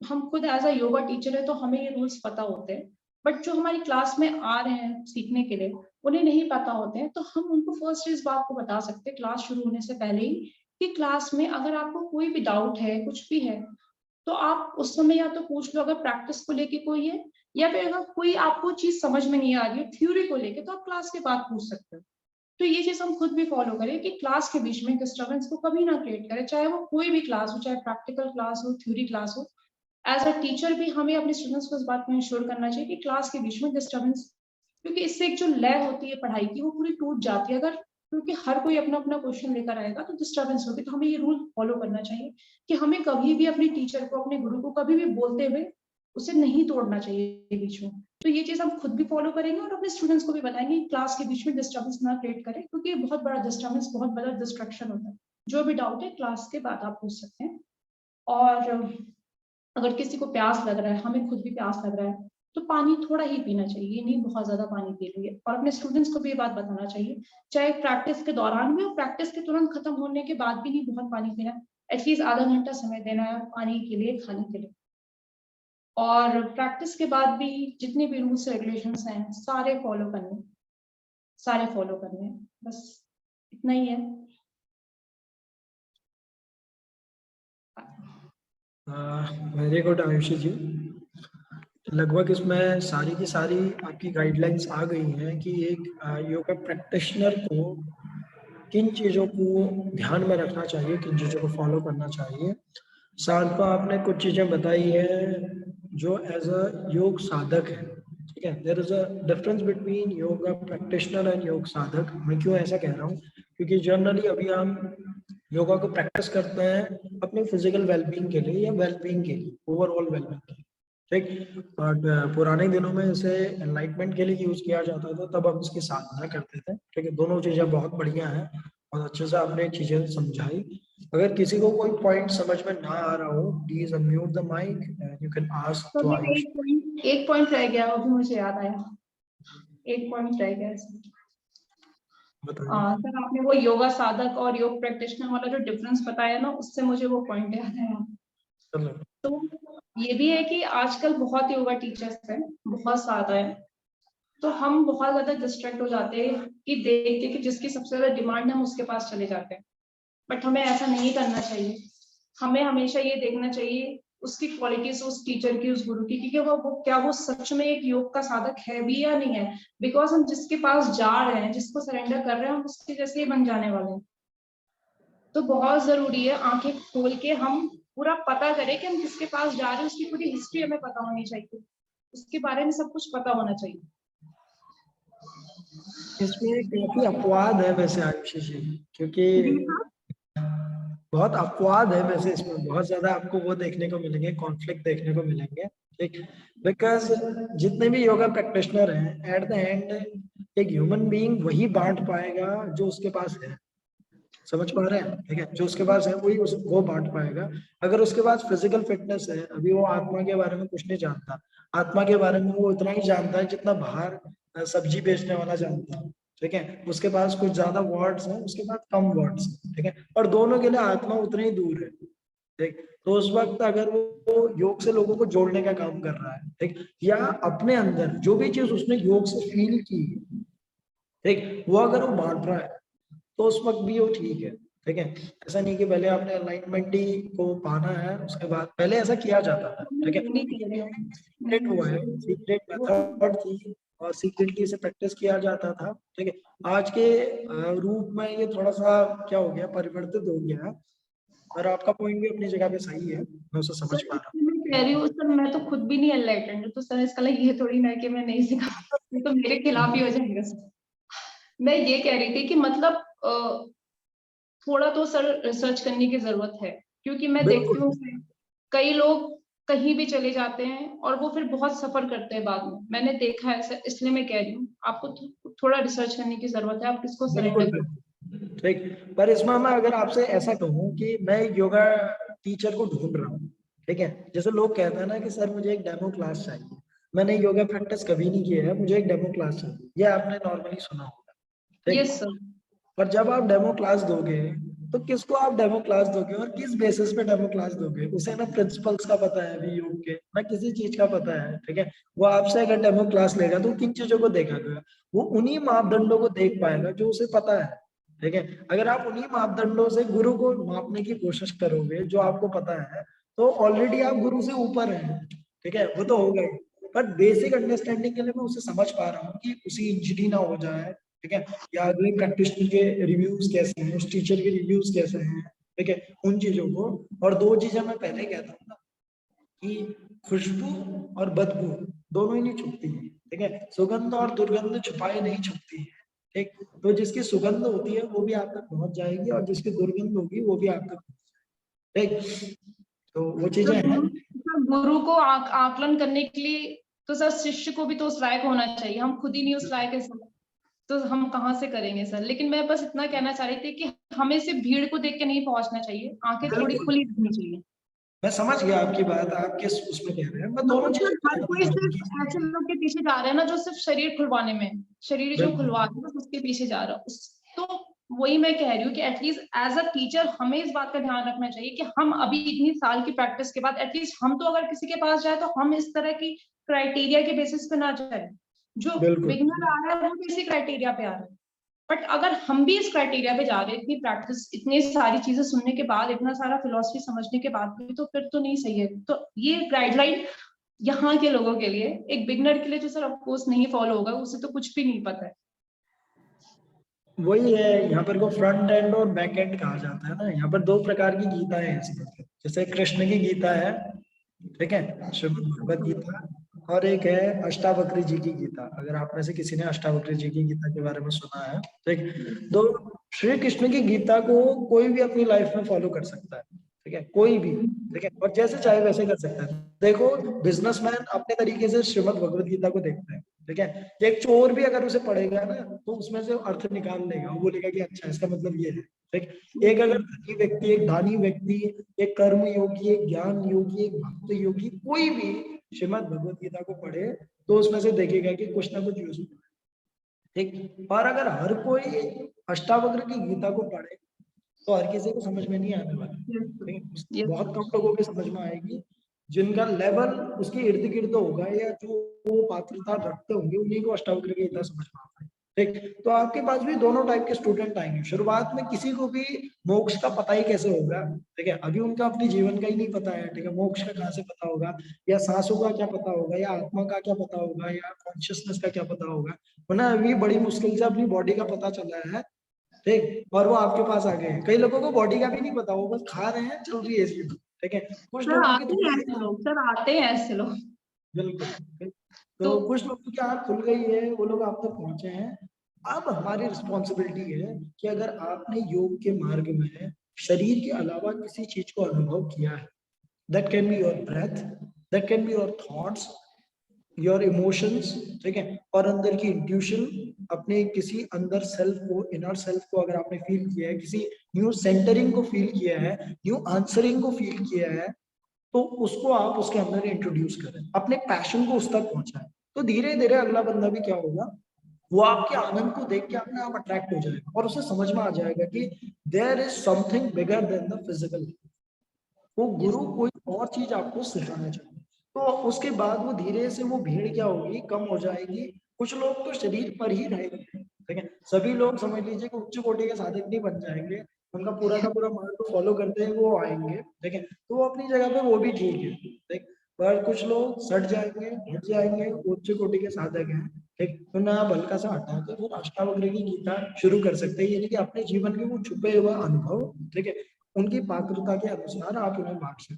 हम खुद एज अ योगा टीचर है तो हमें ये रूल्स पता होते हैं, बट जो हमारी क्लास में आ रहे हैं सीखने के लिए उन्हें नहीं पता होते हैं, तो हम उनको फर्स्ट इस बात को बता सकते हैं क्लास शुरू होने से पहले ही कि क्लास में अगर आपको कोई भी डाउट है, कुछ भी है, तो आप उस समय या तो पूछ लो, अगर प्रैक्टिस को लेके कोई है, या फिर अगर कोई आपको चीज समझ में नहीं आ रही है थ्योरी को लेके, तो आप क्लास के बाद पूछ सकते हो। तो ये चीज हम खुद भी फॉलो करें कि क्लास के बीच में डिस्टर्बेंस को कभी ना क्रिएट करें, चाहे वो कोई भी क्लास हो, चाहे प्रैक्टिकल क्लास हो, थ्योरी क्लास हो। एज अ टीचर भी हमें अपने स्टूडेंट्स को इस बात को इंश्योर करना चाहिए कि क्लास के बीच में डिस्टर्बेंस, क्योंकि इससे एक जो लय होती है पढ़ाई की वो पूरी टूट जाती है। अगर क्योंकि हर कोई अपना अपना क्वेश्चन लेकर आएगा तो डिस्टर्बेंस होगी। तो हमें ये रूल फॉलो करना चाहिए कि हमें कभी भी अपने टीचर को, अपने गुरु को कभी भी बोलते हुए उसे नहीं तोड़ना चाहिए बीच में। तो ये चीज हम खुद भी फॉलो करेंगे और अपने स्टूडेंट्स को भी बताएंगे क्लास के बीच में डिस्टर्बेंस ना क्रिएट करें, क्योंकि ये बहुत बड़ा डिस्टर्बेंस, बहुत बड़ा डिस्ट्रक्शन होता है। जो भी डाउट है क्लास के बाद आप पूछ सकते हैं। और अगर किसी को प्यास लग रहा है, हमें खुद भी प्यास लग रहा है, तो पानी थोड़ा ही पीना चाहिए, नहीं बहुत ज्यादा पानी पी लेंगे। और अपने स्टूडेंट्स को भी ये बात बताना चाहिए, चाहे प्रैक्टिस के दौरान भी और प्रैक्टिस के तुरंत खत्म होने के बाद भी नहीं बहुत पानी पीना, एटलीस्ट आधा घंटा समय देना है पानी के लिए, खाने के लिए। और प्रैक्टिस के बाद भी जितने भी रूल्स रेगुलेशंस हैं सारे फॉलो करने, सारे फॉलो करने, बस इतना ही है। वेरी गुड आयुषी जी। लगभग इसमें सारी की सारी आपकी गाइडलाइंस आ गई हैं कि एक योगा प्रैक्टिशनर को किन चीज़ों को ध्यान में रखना चाहिए, किन चीज़ों को फॉलो करना चाहिए। साथ में आपने कुछ चीज़ें बताई हैं जो एज अ योग साधक है, ठीक है। There is a difference between yoga practitioner and yog sadhak. मैं क्यों ऐसा कह रहा हूँ, क्योंकि जनरली अभी हम योगा को प्रैक्टिस करते हैं अपने फिजिकल वेलबींग के लिए या वेलबींग के लिए, ओवरऑल वेलबींग के लिए, ठीक। बट पुराने दिनों में इसे एनलाइटमेंट के लिए यूज किया जाता था, तब हम इसकी साधना करते थे, ठीक है। दोनों चीजें बहुत बढ़िया हैं और अच्छे से आपने चीजें समझाई। अगर किसी को कोई पॉइंट समझ में ना आ रहा हो, please unmute the mic and you can ask तो टू अभी आयुष। एक पॉइंट रह गया, वो भी मुझे याद आया, एक पॉइंट रह गया इसमें। बताइए। सर आपने वो योगा साधक और योग प्रैक्टिशनर वाला जो डिफरेंस बताया ना, उससे मुझे वो पॉइंट याद आया। चलो। तो ये भी है कि आजकल बहुत योगा टीचर्स हैं, बहुत ज्यादा है, तो हम बहुत ज्यादा डिस्ट्रैक्ट हो जाते हैं कि देख के कि जिसकी सबसे ज्यादा डिमांड है हम उसके पास चले जाते हैं। बट हमें ऐसा नहीं करना चाहिए। हमें हमेशा ये देखना चाहिए उसकी क्वालिटीज, उस टीचर की, उस गुरु की, क्योंकि वो क्या वो सच में एक योग का साधक है भी या नहीं है। बिकॉज हम जिसके पास जा रहे हैं, जिसको सरेंडर कर रहे हैं, हम उसके जैसे ही बन जाने वाले हैं। तो बहुत जरूरी है आंखें खोल के हम पूरा पता करें कि हम किसके पास जा रहे हैं, उसकी पूरी हिस्ट्री हमें पता होनी चाहिए, उसके बारे में सब कुछ पता होना चाहिए। इसमें काफी अपवाद है वैसे आयुषी जी, क्योंकि बहुत अपवाद है वैसे, इसमें बहुत ज्यादा आपको वो देखने को मिलेंगे, कॉन्फ्लिक्ट देखने को मिलेंगे, ठीक। बिकॉज जितने भी योगा प्रैक्टिशनर हैं, एट द एंड एक ह्यूमन बीइंग वही बांट पाएगा जो उसके पास है। समझ पा रहे हैं, ठीक है। जो उसके पास है वही वो बांट पाएगा। अगर उसके पास फिजिकल फिटनेस है, अभी वो आत्मा के बारे में कुछ नहीं जानता, आत्मा के बारे में वो इतना ही जानता है जितना बाहर सब्जी बेचने वाला जानता है, ठीक है, उसके पास कुछ ज्यादा वर्ड्स हैं, उसके बाद कम वर्ड्स, ठीक है, और दोनों के लिए आत्मा उतने ही दूर है, ठीक। तो उस वक्त अगर वो योग से लोगों को जोड़ने का काम कर रहा है, ठीक, या अपने अंदर जो भी चीज उसने योग से फील की, ठीक, वो अगर वो बांट रहा है तो उस वक्त भी वो ठीक है, ठीक है। ऐसा नहीं कि पहले आपने अलाइनमेंट ही को पाना है, उसके बाद पहले ऐसा किया जाता था, ठीक है, नहीं कह रही हूँ सीक्रेट हुआ है, सीक्रेट मेथड थी और सीक्रेटली से प्रैक्टिस किया जाता था, ठीक है। आज के रूप में ये थोड़ा सा क्या हो गया, परिवर्तित हो गया है, और आपका पॉइंट भी अपनी जगह पे सही है, मैं उसे समझ सर, पा रहा मैं कह रही हूँ सर, मैं तो खुद भी नहीं एनलाइटेंड हूँ, तो सर इसका like ये थोड़ी ना है कि मैं नहीं सिखा, ये तो मेरे खिलाफ ही हो जाएगा सर। मैं ये कह रही थी कि मतलब थोड़ा तो सर रिसर्च करने की जरूरत है, क्योंकि मैं हूँ। देखती हूँ बिल्कुल, कई लोग कहीं भी चले जाते हैं और वो फिर बहुत सफर करते हैं बाद में, मैंने देखा है सर, इसलिए मैं कह रही हूँ आपको थोड़ा रिसर्च करने की जरूरत है, आप किसको बिल्कुल, सरेंडर करो। बिल्कुल, ठीक। पर इसमें मैं अगर आपसे ऐसा कहूँ कि मैं एक योगा टीचर को ढूंढ रहा हूँ, ठीक है, जैसे लोग कहते हैं ना कि सर मुझे एक डेमो क्लास चाहिए, मैंने योगा प्रैक्टिस कभी नहीं किया है, मुझे एक डेमो क्लास चाहिए, ये आपने नॉर्मली सुना होगा, ठीक। Yes sir. पर जब आप डेमो क्लास दोगे तो किसको आप डेमो क्लास दोगे और किस बेसिस पे डेमो क्लास दोगे, उसे ना प्रिंसिपल्स का पता है अभी योग के, ना किसी चीज का पता है, ठीक है। वो आपसे अगर डेमो क्लास लेगा तो किन चीजों को देखेगा, वो उन्हीं मापदंडों को देख पाएगा जो उसे पता है, ठीक है। अगर आप उन्हीं मापदंडों से गुरु को मापने की कोशिश करोगे जो आपको पता है, तो ऑलरेडी आप गुरु से ऊपर हैं, ठीक है, वो तो होगा ही। पर बेसिक अंडरस्टैंडिंग के लिए मैं उसे समझ पा रहा हूँ कि उसी इंजरी ना हो जाए, ठीक है, या अगले प्रैक्टिशनर के रिव्यूज कैसे हैं, उस टीचर के रिव्यूज कैसे हैं, ठीक है, उन चीजों को। और दो चीजें मैं पहले कहता हूँ ना कि खुशबू और बदबू दोनों ही नहीं छुपती है, ठीक है, सुगंध और दुर्गंध छुपाए नहीं छुपती है, ठीक। तो जिसकी सुगंध होती है वो भी आप तक पहुंच जाएगी और जिसकी दुर्गंध होगी वो भी आप तक, ठीक। तो वो तो चीजें हैं। गुरु को आकलन करने के लिए तो सर शिष्य को भी तो उस लायक होना चाहिए, हम खुद ही नहीं उस लायक है सर, तो हम कहाँ से करेंगे सर। लेकिन मैं बस इतना कहना चाह रही थी कि हमें सिर्फ भीड़ को देख के नहीं पहुंचना चाहिए, आंखें थोड़ी बिल्कुल, खुली रखनी चाहिए। मैं समझ गया आपकी बात, आप किस उसमें कह रहे हैं, मैं दोनों मतलब चीजें सर हर कहना कोई चाह रहा हूँ सिर्फ ऐसे कि लोग के पीछे जा रहा है ना जो सिर्फ शरीर खुलवाने में, शरीर जो बिल्कुल, खुलवा रहे हैं बस उसके पीछे जा रहा है तो वही मैं कह रही हूँ कि एटलीस्ट एज अ टीचर हमें इस बात का ध्यान रखना चाहिए कि हम अभी इतनी साल की प्रैक्टिस के बाद एटलीस्ट हम तो अगर किसी के पास जाए तो हम इस तरह की क्राइटेरिया के बेसिस पे ना जाए, जो बिल्कुल, बिगनर आ रहा है वो भी इसी क्राइटेरिया पे आ रहा है। बट अगर हम भी इस क्राइटेरिया पे जा रहे हैं, इतनी प्रैक्टिस, इतनी सारी चीजें सुनने के बाद, इतना सारा फिलोसफी समझने के बाद भी, तो फिर तो नहीं सही है। तो ये गाइडलाइन यहाँ के लोगों के लिए, एक बिगनर के लिए जो सर ऑफकोर्स नहीं फॉलो होगा, उसे तो कुछ भी नहीं पता है। वही है, यहाँ पर को फ्रंट एंड और बैक एंड कहा जाता है ना, यहाँ पर दो प्रकार की गीता है इसमें, जैसे कृष्ण की गीता है, ठीक है, श्रीमद् भगवत गीता, और एक है अष्टावक्र जी की गीता। अगर आप में से किसी ने अष्टावक्र जी की गीता के बारे में सुना है, ठीक, तो श्री कृष्ण की गीता को कोई भी अपनी लाइफ में फॉलो कर सकता है, ठीक है, कोई भी, ठीक है, और जैसे चाहे वैसे कर सकता है। देखो, बिजनेसमैन अपने तरीके से श्रीमद् भगवत गीता को देखते हैं, ठीक है, एक चोर भी अगर उसे पढ़ेगा ना तो उसमें से अर्थ निकाल लेगा, वो बोलेगा कि अच्छा इसका मतलब ये है, ठीक। एक अगर धनी व्यक्ति, एक दानी व्यक्ति, एक कर्म योगी, एक ज्ञान योगी, एक भक्त योगी, कोई भी श्रीमद् भगवत गीता को पढ़े तो उसमें से देखेगा कि कुछ ना कुछ यूज, ठीक। और अगर हर कोई अष्टावक्र की गीता को पढ़े तो हर किसी को समझ में नहीं आने वाला, ठीक है, बहुत कम लोगों के समझ में आएगी, जिनका लेवल उसके इर्द गिर्द होगा या जो वो पात्रता रखते होंगे उन्हीं को अष्टावक्र की गीता समझ में आता है, ठीक। तो आपके पास भी दोनों टाइप के स्टूडेंट आएंगे, शुरुआत में किसी को भी मोक्ष का पता ही कैसे होगा, ठीक है, अभी उनका अपने जीवन का ही नहीं पता है, ठीक है, मोक्ष का कहाँ से पता होगा, या सांसों का क्या पता होगा, या आत्मा का क्या पता होगा, या कॉन्शियसनेस का क्या पता होगा, वरना अभी बड़ी मुश्किल से अपनी बॉडी का पता चला है, ठीक, और वो आपके पास आ गए हैं। कई लोगों को बॉडी का भी नहीं पता, वो बस खा रहे हैं, चल रही है इसकी, ठीक है, कुछ सर लोगों की आते हैं थोड़ी, ऐसे लोग, सर आते हैं ऐसे लोग। बिल्कुल, ठीक। तो तो कुछ लोगों की आँख खुल गई है, वो लोग आप तक पहुंचे हैं। अब हमारी रिस्पॉन्सिबिलिटी है कि अगर आपने योग के मार्ग में शरीर के अलावा किसी चीज को अनुभव किया है, that can be your breath, that can be your thoughts, your emotions, ठीक है, और अंदर की इंट्यूशन, अपने किसी अंदर सेल्फ को, इनर सेल्फ को अगर आपने फील किया है, किसी न्यू सेंटरिंग को फील किया है, न्यू आंसरिंग को फील किया है, तो उसको आप उसके अंदर इंट्रोड्यूस करें, अपने पैशन को उस तक पहुंचाएं, तो धीरे धीरे अगला बंदा भी क्या होगा, वो आपके आनंद को देख के अपने आप अट्रैक्ट हो जाएगा और उसे समझ में आ जाएगा कि there is something bigger than the physical. वो गुरु कोई और चीज आपको सिखाना चाहता है। तो उसके बाद वो धीरे से वो भीड़ क्या होगी, कम हो जाएगी। कुछ लोग तो शरीर पर ही रहेंगे, ठीक है। सभी लोग समझ लीजिए कि उच्च कोटि के साधक नहीं बन जाएंगे, उनका पूरा का पूरा मार्ग को फॉलो करते हैं वो आएंगे, ठीक है। तो वो अपनी जगह पे वो भी ठीक है, ठीक। पर कुछ लोग सट जाएंगे, हट जाएंगे, उच्च कोटि के साधक हैं, ठीक। तो ना आप हल्का सा हटा के फिर अष्टावक्र की गीता शुरू कर सकते हैं, यानी कि अपने जीवन के वो छुपे हुए अनुभव, ठीक है, उनकी पात्रता के अनुसार आप उन्हें बांट सकते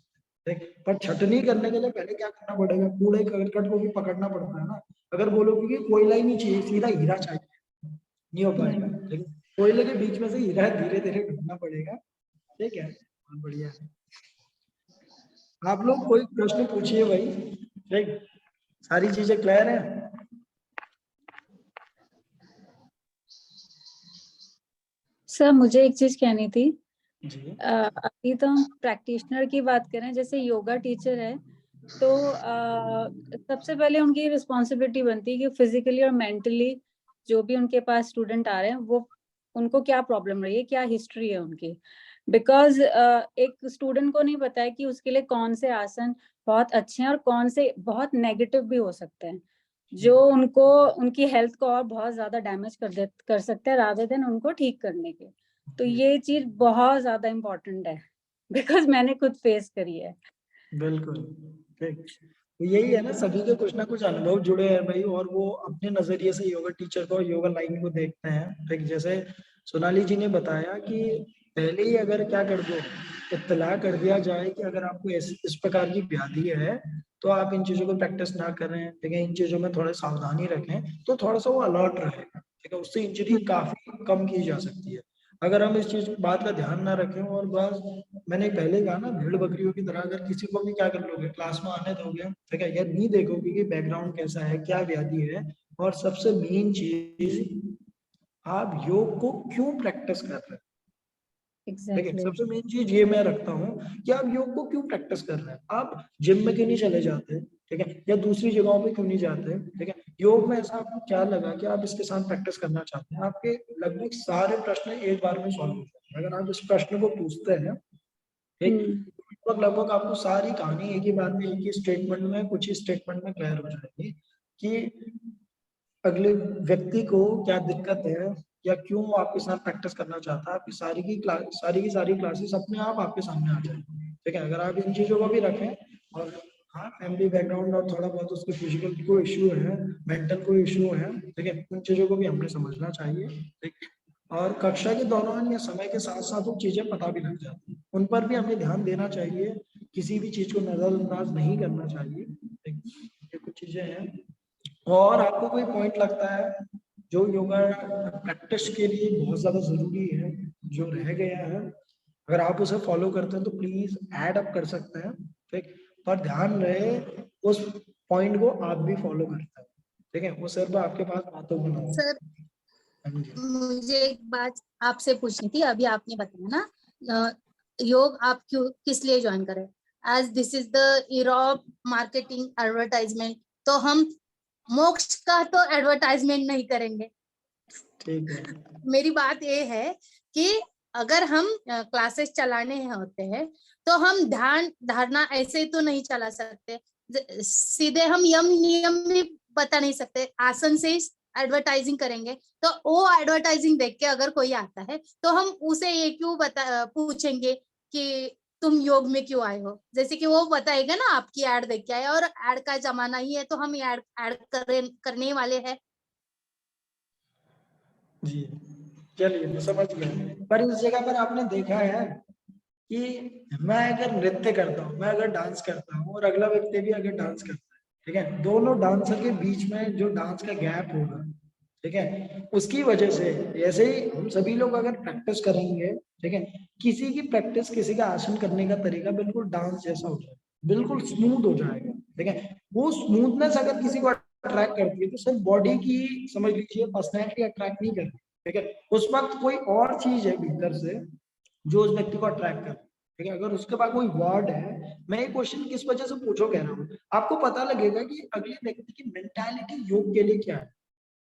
हैं, ठीक। पर छटनी करने के लिए पहले क्या करना पड़ेगा, कूड़े करकट को भी पकड़ना पड़ता है ना। अगर बोलोगे कि कोयला ही नहीं चाहिए, सीधा हीरा चाहिए, नहीं हो पाएगा, ठीक है। कोयले के बीच में से हीरा धीरे धीरे ढूंढना पड़ेगा, ठीक है। बहुत बढ़िया। आप लोग कोई प्रश्न पूछिए भाई, ठीक। सारी चीजें क्लियर है। सर मुझे एक चीज कहनी थी। जी अभी तो हम प्रैक्टिशनर की बात करें, जैसे योगा टीचर है तो सबसे पहले उनकी रिस्पॉन्सिबिलिटी बनती है कि फिजिकली और मेंटली जो भी उनके पास स्टूडेंट आ रहे हैं वो उनको क्या प्रॉब्लम रही है, क्या हिस्ट्री है उनकी। बिकॉज एक स्टूडेंट को नहीं पता है कि उसके लिए कौन से आसन बहुत अच्छे हैं और कौन से बहुत नेगेटिव भी हो सकते हैं, जो उनको उनकी हेल्थ को और बहुत ज्यादा डैमेज कर सकते हैं रादर देन उनको ठीक करने के। तो ये चीज बहुत ज्यादा इम्पोर्टेंट है बिकॉज मैंने खुद फेस करी है। बिल्कुल, ठीक। तो यही है ना, सभी के कुछ ना कुछ अनुभव जुड़े हैं भाई, और वो अपने नजरिए से योगा टीचर को, योगा लाइन को देखते हैं, ठीक। जैसे सोनाली जी ने बताया कि पहले ही अगर क्या कर दो, इत्तला कर दिया जाए कि अगर आपको इस प्रकार की व्याधि है तो आप इन चीजों को प्रैक्टिस ना करें, ठीक है, इन चीजों में थोड़ा सावधानी रखें, तो थोड़ा सा वो अलर्ट रहेगा, ठीक है। उससे इंजरी काफी कम की जा सकती है। अगर हम इस चीज बात का ध्यान ना रखें और बस, मैंने पहले कहा ना, भेड़ बकरियों की तरह अगर किसी को भी क्या कर लोगे, क्लास में आने दोगे, ठीक है, या नहीं देखोगे कि बैकग्राउंड कैसा है, क्या व्याधि है, और सबसे मेन चीज, आप योग को क्यों प्रैक्टिस कर रहे हैं, ठीक है। एग्जैक्टली। सबसे मेन चीज ये मैं रखता हूँ कि आप योग को क्यों प्रैक्टिस कर रहे हैं, आप जिम में क्यों नहीं चले जाते, ठीक है, या दूसरी जगहों पे क्यों नहीं जाते, ठीक है। योग में ऐसा आपको क्या लगा कि आप इसके साथ प्रैक्टिस करना चाहते हैं, आपके लगभग सारे प्रश्न एक बार में सॉल्व हो जाते हैं अगर आप इस प्रश्न को पूछते हैं, ठीक। लगभग लगभग आपको सारी कहानी एक ही बार में, एक ही स्टेटमेंट में, कुछ ही स्टेटमेंट में क्लियर हो जाएगी कि अगले व्यक्ति को क्या दिक्कत है या क्यों वो आपके साथ प्रैक्टिस करना चाहता है। आपकी सारी की सारी क्लासेस अपने आप आपके सामने आ जाएगी, ठीक है, अगर आप इन चीजों को भी रखें। और हाँ, फैमिली बैकग्राउंड और थोड़ा बहुत उसके फिजिकल को इश्यू है, मेंटल को इश्यू है, ठीक है, उन चीजों को भी हमें समझना चाहिए, ठीक। और कक्षा के दौरान या समय के साथ साथ वो चीजें पता भी लग जाती हैं, उन पर भी हमें ध्यान देना चाहिए, किसी भी चीज को नजरअंदाज नहीं करना चाहिए, ठीक। ये कुछ चीजें हैं। और आपको कोई पॉइंट लगता है जो योगा प्रैक्टिस के लिए बहुत ज्यादा जरूरी है, जो रह गया है, अगर आप उसे फॉलो करते हैं तो प्लीज ऐड अप कर सकते हैं, ठीक। पर ध्यान रहे उस पॉइंट को आप भी फॉलो करते हैं, ठीक है, वो सिर्फ आपके पास बातों में ना हो। सर हाँ जी। मुझे एक बात आपसे पूछनी थी। अभी आपने बताया ना योग आप क्यों किस लिए ज्वाइन करें, as this is the era of marketing advertisement, तो हम मोक्ष का तो एडवर्टाइजमेंट नहीं करेंगे। ठीक है। मेरी बात ये है कि अगर हम क्लासेस चलाने होते हैं तो हम ध्यान धारणा ऐसे तो नहीं चला सकते, सीधे हम यम नियम भी बता नहीं सकते, आसन से एडवर्टाइजिंग करेंगे। तो वो एडवर्टाइजिंग देख के अगर कोई आता है तो हम उसे ये क्यों पूछेंगे कि तुम योग में क्यों आए हो, जैसे कि वो बताएगा ना आपकी एड देख के आए, और एड का जमाना ही है तो हम एड करने वाले हैं। जी, चलिए मैं समझ गया। पर इस जगह पर आपने देखा है कि मैं अगर नृत्य करता हूँ, मैं अगर डांस करता हूँ और अगला व्यक्ति भी अगर डांस करता है, ठीक है, दोनों डांसर के बीच में जो डांस का गैप होगा, ठीक है, उसकी वजह से, ऐसे ही हम सभी लोग अगर प्रैक्टिस करेंगे, ठीक है, किसी की प्रैक्टिस, किसी का आसन करने का तरीका बिल्कुल डांस जैसा हो जाएगा, बिल्कुल स्मूथ हो जाएगा, ठीक है। वो स्मूथनेस अगर किसी को अट्रैक्ट करती है तो सिर्फ बॉडी की, समझ लीजिए, पर्सनैलिटी अट्रैक्ट नहीं करती, ठीक है, उस वक्त कोई और चीज है भीतर से जो उस व्यक्ति को अट्रैक्ट कर, ठीक है। अगर उसके पास कोई वर्ड है, मैं ये क्वेश्चन किस वजह से पूछो कह रहा हूँ, आपको पता लगेगा कि अगले व्यक्ति की मेंटालिटी योग के लिए क्या है,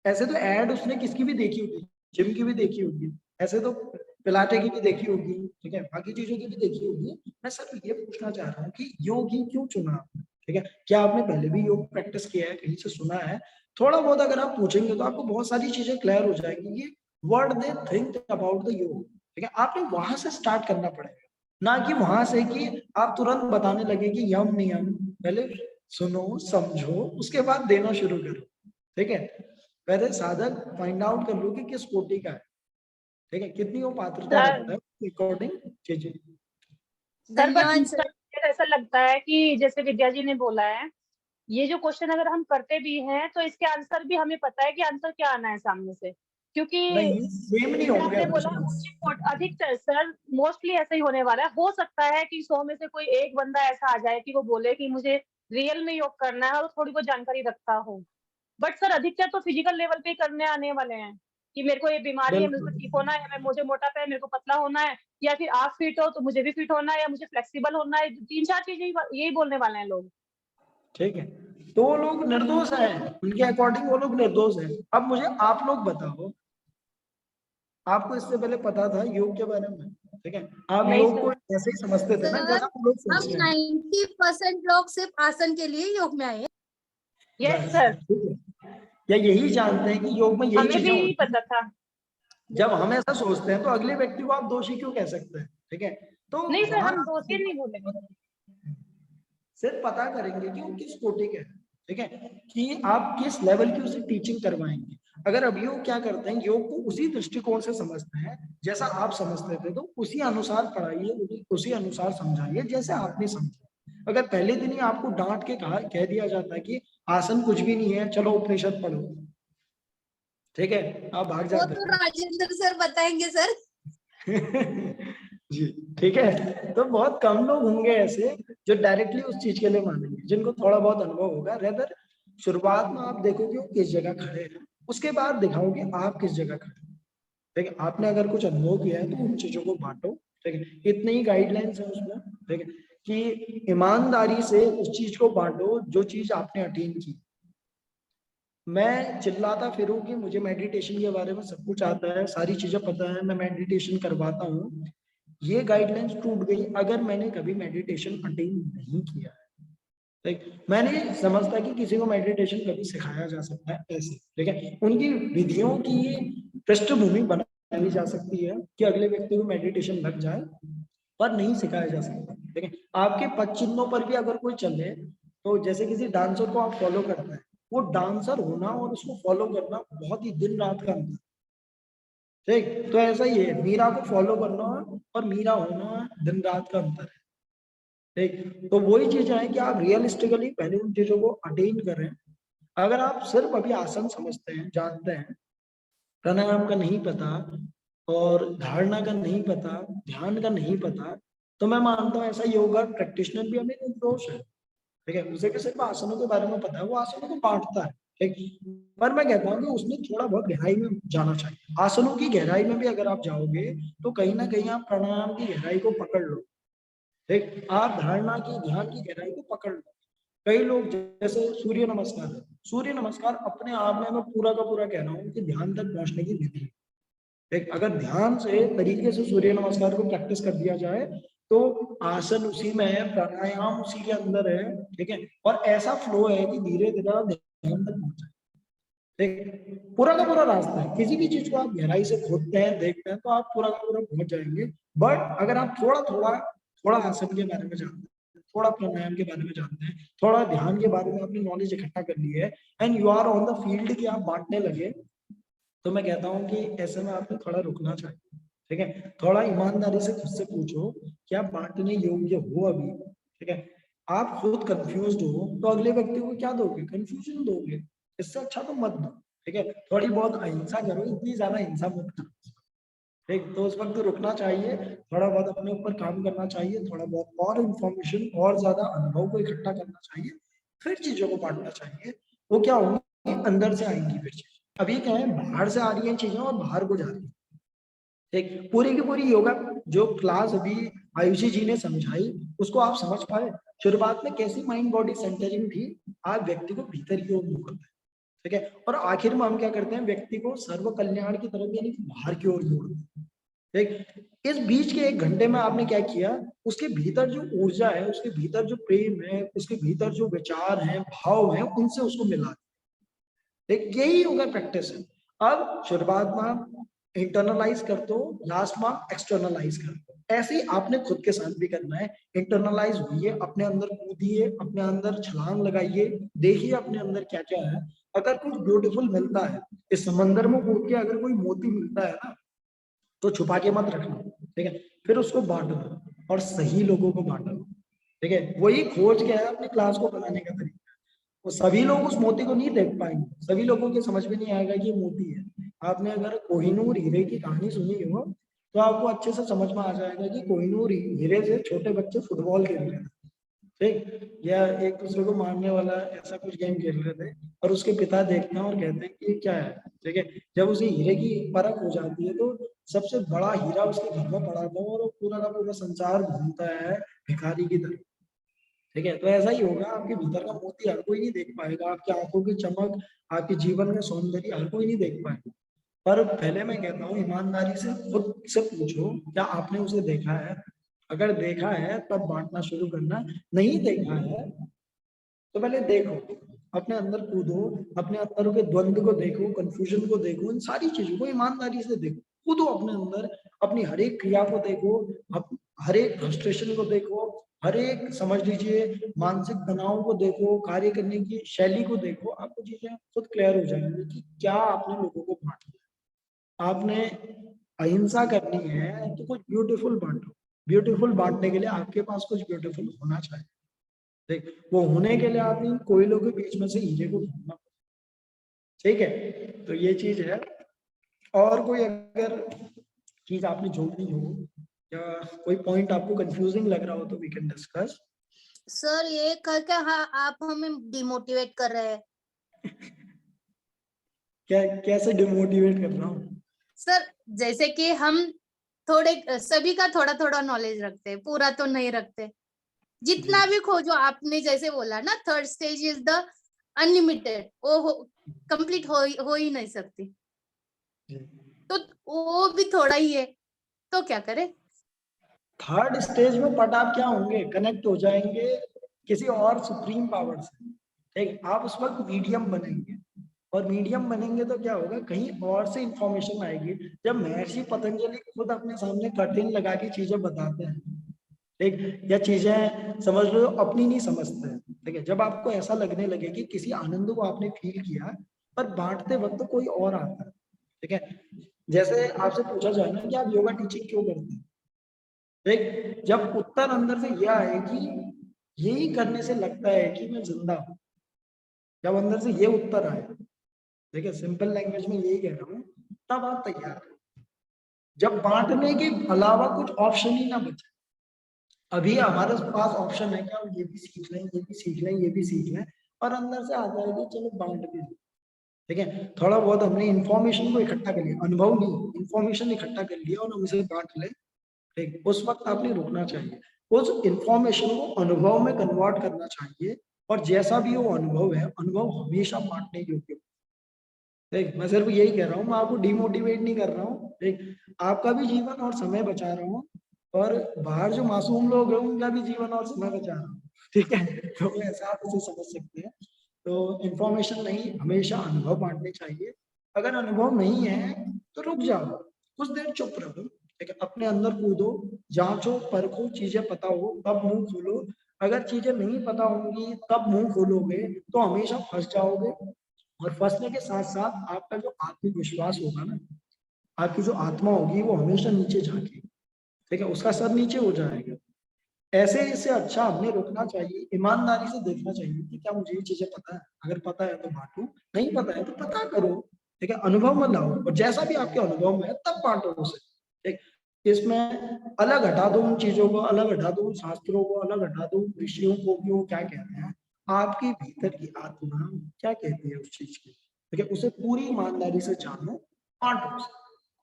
ऐसे तो ऐड उसने किसकी भी देखी होगी, जिम की भी देखी होगी, ऐसे तो पिलाटे की भी देखी होगी, ठीक है, बाकी चीजों की भी देखी होगी। मैं सर ये पूछना चाह रहा हूँ कि योग ही क्यों चुना आपने, ठीक है, क्या आपने पहले भी योग प्रैक्टिस किया है, कहीं से सुना है? थोड़ा बहुत अगर आप पूछेंगे तो आपको बहुत सारी चीजें क्लियर हो जाएंगी कि what they think about the योग, ठीक है। आपने वहां से स्टार्ट करना पड़ेगा, ना कि वहां से कि आप तुरंत बताने लगे कि यम नियम। पहले सुनो, समझो, उसके बाद देना शुरू करो, ठीक है। पहले साधक फाइंड आउट कर लो कि किस कोटि का है, ठीक है, कितनी वो पात्रता सर रखता है अकॉर्डिंग। जी जी सर बट धन्यवाद सर। मुझे ऐसा लगता है कि जैसे विद्या जी ने बोला है, ये जो क्वेश्चन अगर हम करते भी हैं तो इसके आंसर भी हमें पता है कि आंसर क्या आना है सामने से, क्योंकि नहीं, सेम नहीं जैसे होंगे आपने बोला ऑप्शंस। अधिकतर सर मोस्टली ऐसा ही होने वाला है। हो सकता है कि 100 में से कोई एक बंदा ऐसा आ जाए कि वो बोले कि मुझे रियल में योग करना है और थोड़ी बहुत जानकारी रखता हो, बट सर अधिकतर तो फिजिकल लेवल पे ही करने आने वाले हैं कि मेरे को ये बीमारी है, मेरे को बिल्कुल, ठीक होना है, मैं मुझे मोटापा है, मेरे को पतला होना है, या फिर आप फिट हो तो मुझे भी फिट होना है, या मुझे फ्लेक्सिबल होना है। 3-4 चीजें यही बोलने वाले हैं लोग। ठीक है, तो वो लोग निर्दोष हैं, उनके अकॉर्डिंग वो लोग निर्दोष हैं। अब मुझे आप लोग बताओ, आपको इससे पहले पता था योग के बारे में, ठीक है, आप नहीं योग को सर। ऐसे ही समझते थे ना सर जैसा वो लोग हम सोचते हैं। 90% लोग सिर्फ आसन के लिए योग में आए हैं। यस बस, सर, ठीक है, या यही जानते हैं कि योग में यही हमें चीजें भी होती हैं। पता था। जब हम ऐसा सोचते हैं तो अगले व्यक्ति को आप दोषी क्यों कह सकते हैं, ठीक है। तो नहीं सर, वहां हम दोषी नहीं बोलेंगे। सिर्फ पता करेंगे कि वो किस कोटि के हैं, ठीक है, कि आप किस लेवल की उसे टीचिंग करवाएंगे। अगर अब योग क्या करते हैं, योग को उसी दृष्टिकोण से समझते हैं जैसा आप समझते थे, तो उसी अनुसार पढ़ाइए, उसी अनुसार समझाइए जैसे आपने समझा। अगर पहले दिन ही आपको डांट के कह दिया जाता है कि आसन कुछ भी नहीं है, चलो उपनिषद पढ़ो, ठीक है, आप भाग वो जाते तो हैं। राजेंद्र सर बताएंगे सर। जी, ठीक है, तो बहुत कम लोग होंगे ऐसे जो डायरेक्टली उस चीज के लिए मानेंगे, जिनको थोड़ा बहुत अनुभव होगा। रेदर शुरुआत में आप देखोगे वो किस जगह खड़े हैं, उसके बाद दिखाओगे आप किस जगह खड़े हैं, ठीक है। आपने अगर कुछ अनुभव किया है तो उन चीजों को बांटो, ठीक है, इतनी ही गाइडलाइंस है उसमें, ठीक है, कि ईमानदारी से उस चीज को बांटो जो चीज आपने अटेन की। मैं चिल्लाता फिरूं कि मुझे मेडिटेशन के बारे में सब कुछ आता है, सारी चीजें पता है, मैं मेडिटेशन करवाता हूँ, ये गाइडलाइंस टूट गई अगर मैंने कभी मेडिटेशन अटेन नहीं किया है। ठीक, मैं नहीं समझता कि किसी को मेडिटेशन कभी सिखाया जा सकता है ऐसे, ठीक है। उनकी विधियों की पृष्ठभूमि बनाई जा सकती है कि अगले व्यक्ति को मेडिटेशन लग जाए, पर नहीं सिखाया जा सकता, ठीक है। आपके पद चिन्हों पर भी अगर कोई चले, तो जैसे किसी डांसर को आप फॉलो करते हैं, वो डांसर होना और उसको फॉलो करना बहुत ही दिन रात का अंतर, ठीक। तो ऐसा ही है, मीरा को फॉलो करना और मीरा होना दिन रात का अंतर है, ठीक। तो वही चीजें हैं कि आप रियलिस्टिकली पहले उन चीजों को अटेन करें। अगर आप सिर्फ अभी आसन समझते हैं, जानते हैं, प्राणायाम का नहीं पता और धारणा का नहीं पता, ध्यान का नहीं पता, तो मैं मानता हूँ ऐसा योगा प्रैक्टिशनर भी हमें निर्दोष है, ठीक है। उसे भी सिर्फ आसनों के बारे में पता है, वो आसनों को बांटता है, ठीक। पर मैं कहता हूँ कि उसने थोड़ा बहुत गहराई में जाना चाहिए। आसनों की गहराई में भी अगर आप जाओगे तो कहीं ना कहीं आप प्राणायाम की गहराई को पकड़ लो, ठीक, आप धारणा की, ध्यान की गहराई को पकड़ लो। कई लोग जैसे सूर्य नमस्कार है, सूर्य नमस्कार अपने आप में मैं पूरा का पूरा कह रहा हूँ कि ध्यान तक पहुंचने की विधि है, ठीक। अगर ध्यान से तरीके से सूर्य नमस्कार को प्रैक्टिस कर दिया जाए तो आसन उसी में है, प्राणायाम उसी के अंदर है, ठीक है, और ऐसा फ्लो है कि धीरे धीरे आप ध्यान तक पहुंच जाए, ठीक। पूरा का पूरा रास्ता है, किसी भी चीज को आप गहराई से खोदते हैं, देखते हैं, तो आप पूरा का पूरा पहुंच जाएंगे। बट अगर आप थोड़ा थोड़ा थोड़ा आसन के बारे में जानते हैं, थोड़ा प्राणायाम के बारे में जानते हैं, थोड़ा ध्यान के बारे में अपनी नॉलेज इकट्ठा कर ली है, and you are on the field कि आप बांटने लगे, तो मैं कहता हूँ कि ऐसे में आपको थोड़ा रुकना चाहिए, ठीक है। थोड़ा ईमानदारी से खुद से पूछो कि आप बांटने योग्य हो अभी, ठीक है। आप खुद कंफ्यूज्ड हो तो अगले व्यक्ति को क्या दोगे, कंफ्यूजन दोगे, इससे अच्छा तो मत दो, ठीक है। थोड़ी बहुत अहिंसा करो, इतनी ज्यादा हिंसा मत करो, ठीक। तो उस वक्त रुकना चाहिए, थोड़ा बहुत अपने ऊपर काम करना चाहिए, थोड़ा बहुत और इंफॉर्मेशन और ज्यादा अनुभव को इकट्ठा करना चाहिए, फिर चीजों को बांटना चाहिए। वो क्या होंगी, अंदर से आएंगी फिर चीजें। अभी क्या है, बाहर से आ रही है चीजें और बाहर को जा रही है, ठीक। पूरी की पूरी योगा जो क्लास अभी आयुषी जी ने समझाई उसको आप समझ पाए? शुरुआत में कैसी माइंड बॉडी सेंटरिंग थी, आज व्यक्ति को भीतर की ओर मुख होता है, ठीक है। और आखिर में हम क्या करते हैं, व्यक्ति को सर्व कल्याण की तरफ यानी कि बाहर की ओर जोड़ते हैं। ठीक, इस बीच के 1 घंटे में आपने क्या किया, उसके भीतर जो ऊर्जा है, उसके भीतर जो प्रेम है, उसके भीतर जो विचार है, भाव है, उनसे उसको मिला। ठीक, यही होगा प्रैक्टिस है। अब शुरुआत में आप इंटरनलाइज कर दो, लास्ट में आप एक्सटर्नलाइज कर दो। ऐसे ही आपने खुद के साथ भी करना है। इंटरनलाइज हुई है, अपने अंदर कूदिए, अपने अंदर छलांग लगाइए, देखिए अपने अंदर क्या क्या है। अगर कुछ ब्यूटीफुल मिलता है, इस समंदर में कूद के अगर कोई मोती मिलता है ना, तो छुपा के मत रखना। ठीक है, फिर उसको बांटना और सही लोगों को बांटना। ठीक है, वही खोज क्या है अपनी क्लास को बनाने का तरीका। वो सभी लोग उस मोती को नहीं देख पाएंगे, सभी लोगों के समझ में नहीं आएगा कि ये मोती है। आपने अगर कोहिनूर हीरे की कहानी सुनी हो तो आपको अच्छे से समझ में आ जाएगा कि कोहिनूर हीरे से छोटे बच्चे फुटबॉल खेल रहे थे, ठीक, या एक दूसरे को मारने वाला ऐसा कुछ गेम खेल रहे थे, और उसके पिता देखते हैं और कहते हैं कि ये क्या है। ठीक है, जब उसे हीरे की परख हो जाती है तो सबसे बड़ा हीरा उसके घर में पड़ा था और वो पूरा का पूरा संसार घूमता है भिखारी की तरह। ठीक है, तो ऐसा ही होगा, आपके भीतर का मोती हर कोई नहीं देख पाएगा, आपकी आंखों की चमक, आपके जीवन का सौंदर्य हर कोई नहीं देख पाएगा। पर पहले मैं कहता हूँ ईमानदारी से खुद से पूछो, क्या आपने उसे देखा है? अगर देखा है तब बांटना शुरू करना, नहीं देखा है तो पहले देखो, अपने अंदर कूदो, अपने अंदर के द्वंद्व को देखो, कंफ्यूजन को देखो, इन सारी चीजों को ईमानदारी से देखो, कूदो अपने अंदर, अपनी हर एक क्रिया को देखो, हर एक फ्रस्ट्रेशन को देखो, हर एक समझ लीजिए मानसिक तनाव को देखो, कार्य करने की शैली को देखो, आपको चीजें खुद क्लियर हो जाएंगी कि क्या आपने लोगों को बांटना। आपने अहिंसा करनी है तो कुछ ब्यूटीफुल बांटो। ब्यूटीफुल बांटने के लिए आपके पास कुछ ब्यूटीफुल होना चाहिए। ठीक, वो होने के लिए आपने कोयलों के बीच में से हीरे को ढूंढना। ठीक है, तो ये चीज है। और कोई अगर चीज आपने जोड़नी हो या कोई पॉइंट आपको कंफ्यूजिंग लग रहा हो तो वी कैन डिस्कस। सर ये करके हाँ आप हमें डिमोटिवेट कर रहे हैं। क्या, कैसे डिमोटिवेट कर रहा हूँ? सर जैसे कि हम थोड़े सभी का थोड़ा थोड़ा नॉलेज रखते हैं, पूरा तो नहीं रखते। जितना भी खोजो, आपने जैसे बोला ना third stage is the unlimited, वो कंप्लीट हो ही नहीं सकती, तो वो भी थोड़ा ही है, तो क्या करें? थर्ड स्टेज में बट आप क्या होंगे, कनेक्ट हो जाएंगे किसी और सुप्रीम पावर से। ठीक, आप उस वक्त मीडियम बनेंगे, और मीडियम बनेंगे तो क्या होगा, कहीं और से इंफॉर्मेशन आएगी। जब महर्षि पतंजलि खुद अपने सामने कर्टेन लगा के चीजें बताते हैं, ठीक, या चीजें समझ लो अपनी नहीं समझते हैं। ठीक है, जब आपको ऐसा लगने लगे कि किसी आनंद को आपने फील किया पर बांटते वक्त कोई और आता है। ठीक है, जैसे आपसे पूछा जाए ना कि आप योगा टीचिंग क्यों करते हैं, ठीक, जब उत्तर अंदर से यह आए कि यही करने से लगता है कि मैं जिंदा हूं, जब अंदर से ये उत्तर आए, ठीक है, सिंपल लैंग्वेज में यही कह रहा हूँ, तब आप तैयार हैं। जब बांटने के अलावा कुछ ऑप्शन ही ना बचे, अभी हमारे पास ऑप्शन है कि हम ये भी सीख लें, ये भी सीख लें, ये भी सीख लें, और अंदर से आता है कि चलो बांट भी दें। ठीक है, थोड़ा बहुत हमने इन्फॉर्मेशन को इकट्ठा कर लिया, अनुभव नहीं, इन्फॉर्मेशन इकट्ठा कर लिया और हम इसे बांट लें। ठीक, उस वक्त आपने रुकना चाहिए, उस इन्फॉर्मेशन को अनुभव में कन्वर्ट करना चाहिए, और जैसा भी वो अनुभव है, अनुभव हमेशा बांटने योग्य। देख, मैं सिर्फ यही कह रहा हूँ, मैं आपको डिमोटिवेट नहीं कर रहा हूँ। देख, आपका भी जीवन और समय बचा रहा हूँ, और बाहर जो मासूम लोग हैं उनका भी जीवन और समय बचा रहा हूँ। ठीक है, तो ऐसा आप उसे समझ सकते हैं। तो इन्फॉर्मेशन नहीं, हमेशा अनुभव बांटने चाहिए। अगर अनुभव नहीं है तो रुक जाओ, कुछ देर चुप रहो। ठीक है, अपने अंदर कूदो, जांचो परखो, चीजें पता हो तब मुंह खोलो। अगर चीजें नहीं पता होंगी तब मुंह खोलोगे तो हमेशा फंस जाओगे, और फंसने के साथ साथ आपका जो आत्मविश्वास होगा ना, आपकी जो आत्मा होगी वो हमेशा नीचे झांकेगी। ठीक है, उसका सर नीचे हो जाएगा। ऐसे इससे अच्छा हमने रुकना चाहिए, ईमानदारी से देखना चाहिए कि क्या मुझे ये चीजें पता है, अगर पता है तो बांटो, नहीं पता है तो पता करो। ठीक है, अनुभव में लाओ, और जैसा भी आपके अनुभव में है तब बांटो उसे। ठीक, इसमें अलग हटा दो उन चीजों को, अलग हटा दो उन शास्त्रों को, अलग हटा दो उन ऋषियों को कि वो क्या कहते हैं, आपके भीतर की आत्मा क्या कहती है उस चीज की। ठीक है, उसे पूरी ईमानदारी से जानो, बांटो उसे।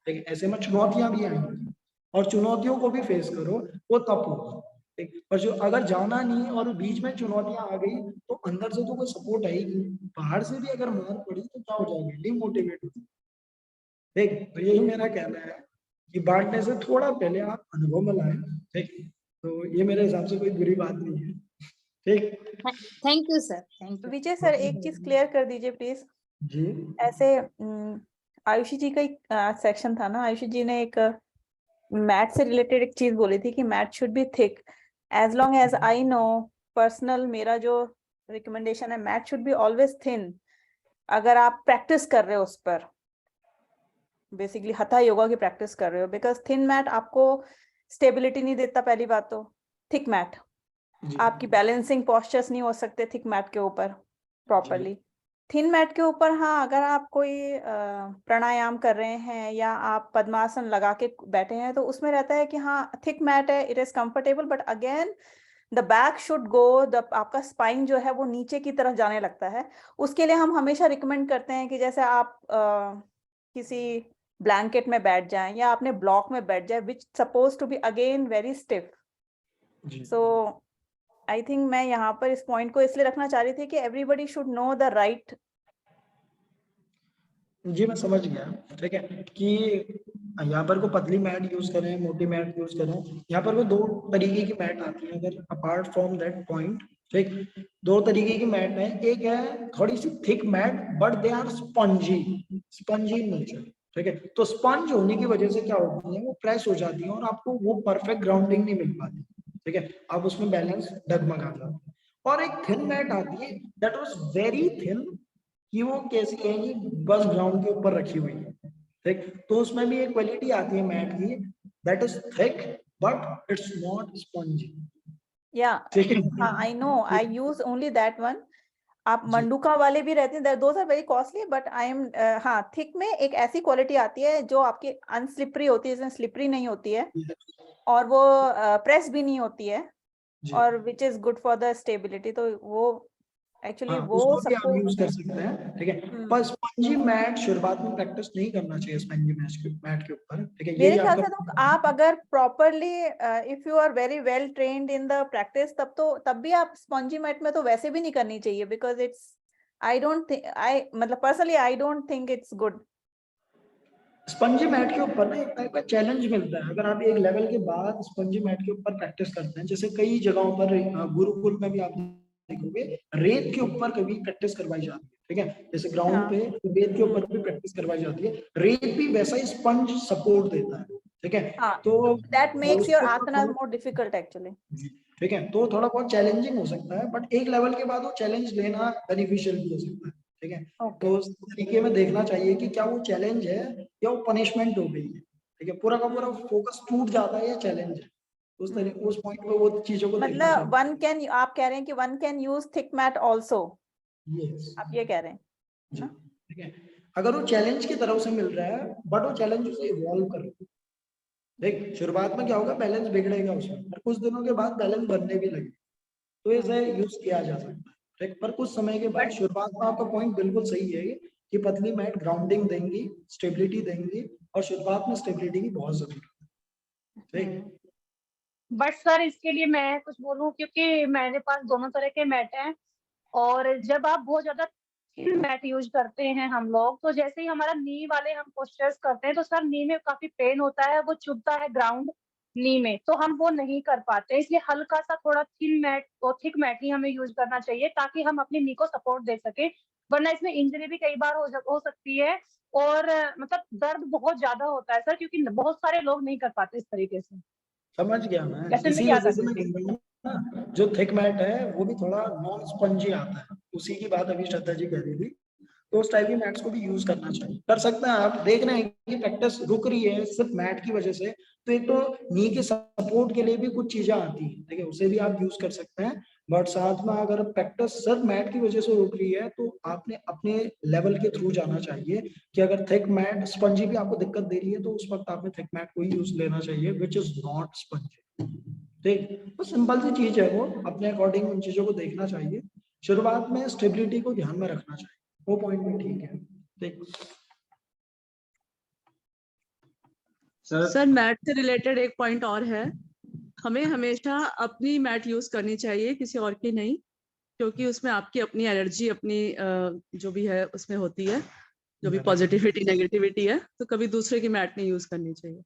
ठीक है, ऐसे में चुनौतियां भी आएंगी, और चुनौतियों को भी फेस करो, वो तब होगा। ठीक, पर जो अगर जाना नहीं और बीच में चुनौतियां आ गई तो अंदर से तो कोई सपोर्ट आएगी, बाहर से भी अगर मार पड़ी तो क्या हो जाएगी, डिमोटिवेट हो। ठीक, तो यही मेरा कहना है कि बांटने से थोड़ा पहले आप अनुभव में लाएं। ठीक, तो ये मेरे हिसाब से कोई बुरी बात नहीं है। ठीक, thank you sir, thank you. Vijay sir एक चीज क्लियर कर दीजिए प्लीज। जी ऐसे आयुषी जी का एक सेक्शन था ना, आयुषी जी ने एक मैथ से रिलेटेड एक चीज बोली थी कि mat should be thick. As long as I know personal, मेरा जो रिकमेंडेशन है mat should be always thin. अगर आप प्रैक्टिस कर रहे हो उस पर, बेसिकली हथा योगा की प्रैक्टिस कर रहे हो, बिकॉज थिन मैट आपको स्टेबिलिटी नहीं देता पहली बात तो। थिक मैट जी आपकी बैलेंसिंग पोस्चर्स नहीं हो सकते थिक मैट के ऊपर प्रॉपरली। थिन मैट के ऊपर हाँ, अगर आप कोई प्राणायाम कर रहे हैं या आप पद्मासन लगा के बैठे हैं तो उसमें रहता है कि हाँ थिक मैट है, it is comfortable, but again the back should go, the आपका स्पाइन जो है वो नीचे की तरफ जाने लगता है। उसके लिए हम हमेशा रिकमेंड करते हैं कि जैसे आप किसी ब्लैंकेट में बैठ जाएं या आपने ब्लॉक में बैठ जाए which suppose to be again very stiff. जी सो आई थिंक मैं यहाँ पर इस पॉइंट को इसलिए रखना चाह रही थी कि everybody should know the right. जी मैं समझ गया। ठीक है कि यहाँ पर को पतली मैट यूज करें, मोटी मैट यूज करें, यहाँ पर को दो तरीके की मैट आती है अगर अपार्ट फ्रॉम दैट पॉइंट। ठीक, दो तरीके की मैट है, एक है थोड़ी सी thick mat but they are spongy, spongy nature. ठीक है, तो स्पंज होने की वजह से क्या होती है, वो प्रेस हो जाती है और आपको वो परफेक्ट ग्राउंडिंग नहीं मिल पाती। ठीक है, आप उसमें बैलेंस डगमगा जाते हैं। और एक थिन मैट आती है दैट वाज वेरी थिन, कि वो कैसी है कि बस ग्राउंड के ऊपर रखी हुई है। ठीक, तो उसमें भी एक क्वालिटी आती है मैट की, that is thick but it's not spongy. या ठीक है, हाँ I know, I use only that one. आप जी मंडुका वाले भी रहते हैं, those are very costly, but I am हाँ थिक में एक ऐसी क्वालिटी आती है जो आपकी अनस्लिपरी होती है, इसमें स्लिपरी नहीं होती है और वो प्रेस भी नहीं होती है, जी और which is good for the stability. तो वो एक्चुअली हाँ, वो उसको भी आप सबको यूज कर सकते हैं। ठीक है, पर स्पंजी मैट शुरुआत में प्रैक्टिस नहीं करना चाहिए स्पंजी मैट के ऊपर। ठीक है, मेरे यही ख्याल आपका से तो आप अगर properly if you are very well trained in the practice तब भी आप स्पॉन्जी मैट में तो वैसे भी नहीं करनी चाहिए, because it's I don't think I मतलब personally I don't think it's good. Spongy mat के ऊपर ना एक टाइप का चैलेंज मिलता है अगर आप एक लेवल के बाद स्पंजी मैट के ऊपर प्रैक्टिस करते हैं। जैसे कई जगहों पर गुरुकुल में भी आप देखोगे रेत के ऊपर कभी प्रैक्टिस करवाई जाती है। ठीक है, जैसे ग्राउंड हाँ पे रेत के ऊपर भी प्रैक्टिस करवाई जाती है, रेत भी वैसा ही स्पंज सपोर्ट देता है। ठीक है, हाँ, तो दैट मेक्स योर उसके ऊपर आसनास मोर डिफिकल्ट एक्चुअली। ठीक है, तो थोड़ा बहुत चैलेंजिंग हो सकता है, बट एक लेवल के बाद वो चैलेंज लेना बेनिफिशियल भी हो सकता है। ठीक है, ओके तो उस तरीके में देखना चाहिए कि क्या वो चैलेंज है या वो पनिशमेंट हो गई है। ठीक है, पूरा का पूरा फोकस टूट जाता है या चैलेंज है, उस तरीके उस पॉइंट पे वो चीजों को देखना मतलब चाहिए। वन कैन, आप कह रहे हैं कि one can use thick mat also, yes आप ये कह रहे हैं जी। ना? ठीक है, अगर वो चैलेंज की तरफ से मिल रहा है बट वो चैलेंज उसे इवॉल्व कर रहा है। देख शुरुआत में क्या होगा, बैलेंस बिगड़ेगा उसमें, पर कुछ दिनों के बाद बैलेंस बनने भी लगे, तो इसे यूज किया जा सकता है। ठीक, पर कुछ समय के बाद, बट शुरुआत में आपका पॉइंट बिल्कुल सही है कि पतली मैट ग्राउंडिंग देंगी, स्टेबिलिटी देंगी, और शुरुआत में स्टेबिलिटी की बहुत जरूरत है। ठीक, बट सर इसके लिए मैं कुछ बोलूं, क्योंकि मेरे पास दोनों तरह के मैट हैं, और जब आप बहुत ज्यादा थिन मैट यूज करते हैं हम लोग, तो जैसे ही हमारा नी वाले हम पोस्चर्स करते हैं तो सर नी में काफी पेन होता है, वो चुभता है ग्राउंड नी में, तो हम वो नहीं कर पाते। इसलिए हल्का सा थोड़ा थिन मैट और थिक मैट ही हमें यूज करना चाहिए ताकि हम अपनी नी को सपोर्ट दे सके, वरना इसमें इंजरी भी कई बार हो सकती है, और मतलब दर्द बहुत ज्यादा होता है सर, क्योंकि बहुत सारे लोग नहीं कर पाते इस तरीके से। समझ गया मैं, ऐसे में इसी क्या वजह कर से मैं सकते हैं? कह रहा हूँ ना, जो थिक मैट है वो भी थोड़ा नॉन स्पंजी आता है, उसी की बात अभी श्रद्धा जी कह रही थी। तो उस टाइप की मैट्स को भी यूज करना चाहिए, कर सकते हैं आप। देख रहे हैं कि प्रैक्टिस रुक रही है सिर्फ मैट की वजह से, तो एक तो नी के सपोर्ट के लिए भी कुछ चीजें आती हैं, ठीक है, उसे भी आप यूज कर सकते हैं। बट साथ में अगर प्रैक्टिस सिर्फ मैट की वजह से रुक रही है तो आपने अपने लेवल के थ्रू जाना चाहिए, कि अगर थिक मैट स्पंजी भी आपको दिक्कत दे रही है तो उस वक्त आपने थिक मैट को ही यूज लेना चाहिए विच इज नॉट स्पंजी। ठीक, तो सिंपल सी चीज है, वो अपने अकॉर्डिंग उन चीजों को देखना चाहिए। शुरुआत में स्टेबिलिटी को ध्यान में रखना चाहिए, वो पॉइंट भी ठीक है। ठीक, सर मैथ से रिलेटेड एक पॉइंट और है हमें हमेशा अपनी मैट यूज करनी चाहिए, किसी और की नहीं, क्योंकि उसमें आपकी अपनी एनर्जी, अपनी जो भी है उसमें होती है, जो भी पॉजिटिविटी नेगेटिविटी है, तो कभी दूसरे की मैट नहीं यूज करनी चाहिए।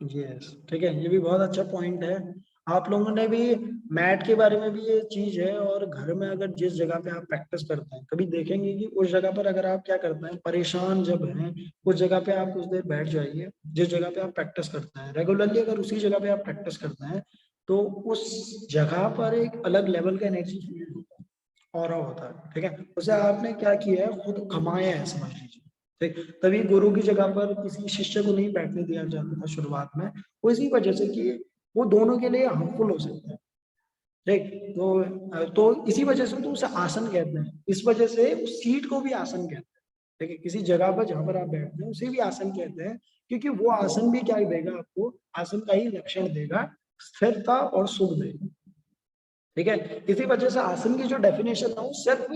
यस, ठीक है, ये भी बहुत अच्छा पॉइंट है। आप लोगों ने भी मैट के बारे में भी ये चीज है, और घर में अगर जिस जगह पे आप प्रैक्टिस करते हैं, कभी देखेंगे कि उस जगह पर अगर आप क्या करते हैं, परेशान जब हैं, उस जगह पे आप कुछ देर बैठ जाइए, जिस जगह पे आप प्रैक्टिस करते हैं रेगुलरली, अगर उसी जगह पे आप प्रैक्टिस करते हैं, तो उस जगह पर एक अलग लेवल का एनर्जी फील होता है, ऑरा होता है, ठीक है। उसे आपने क्या किया है, खुद कमाया है समझ लीजिए, ठीक। तभी गुरु की जगह पर किसी शिष्य को नहीं बैठने दिया जाता था शुरुआत में, वो इसी वजह से कि वो दोनों के लिए हार्मफुल हो सकता है, ठीक। तो इसी वजह से तो उसे आसन कहते हैं, इस वजह से उस सीट को भी आसन कहते हैं, ठीक है। किसी जगह पर जहां पर आप बैठते हैं उसे भी आसन कहते हैं, क्योंकि वो आसन भी क्या देगा आपको, आसन का ही लक्षण देगा, स्थिरता और सुख देगा, ठीक है। इसी वजह से आसन की जो डेफिनेशन है वो सिर्फ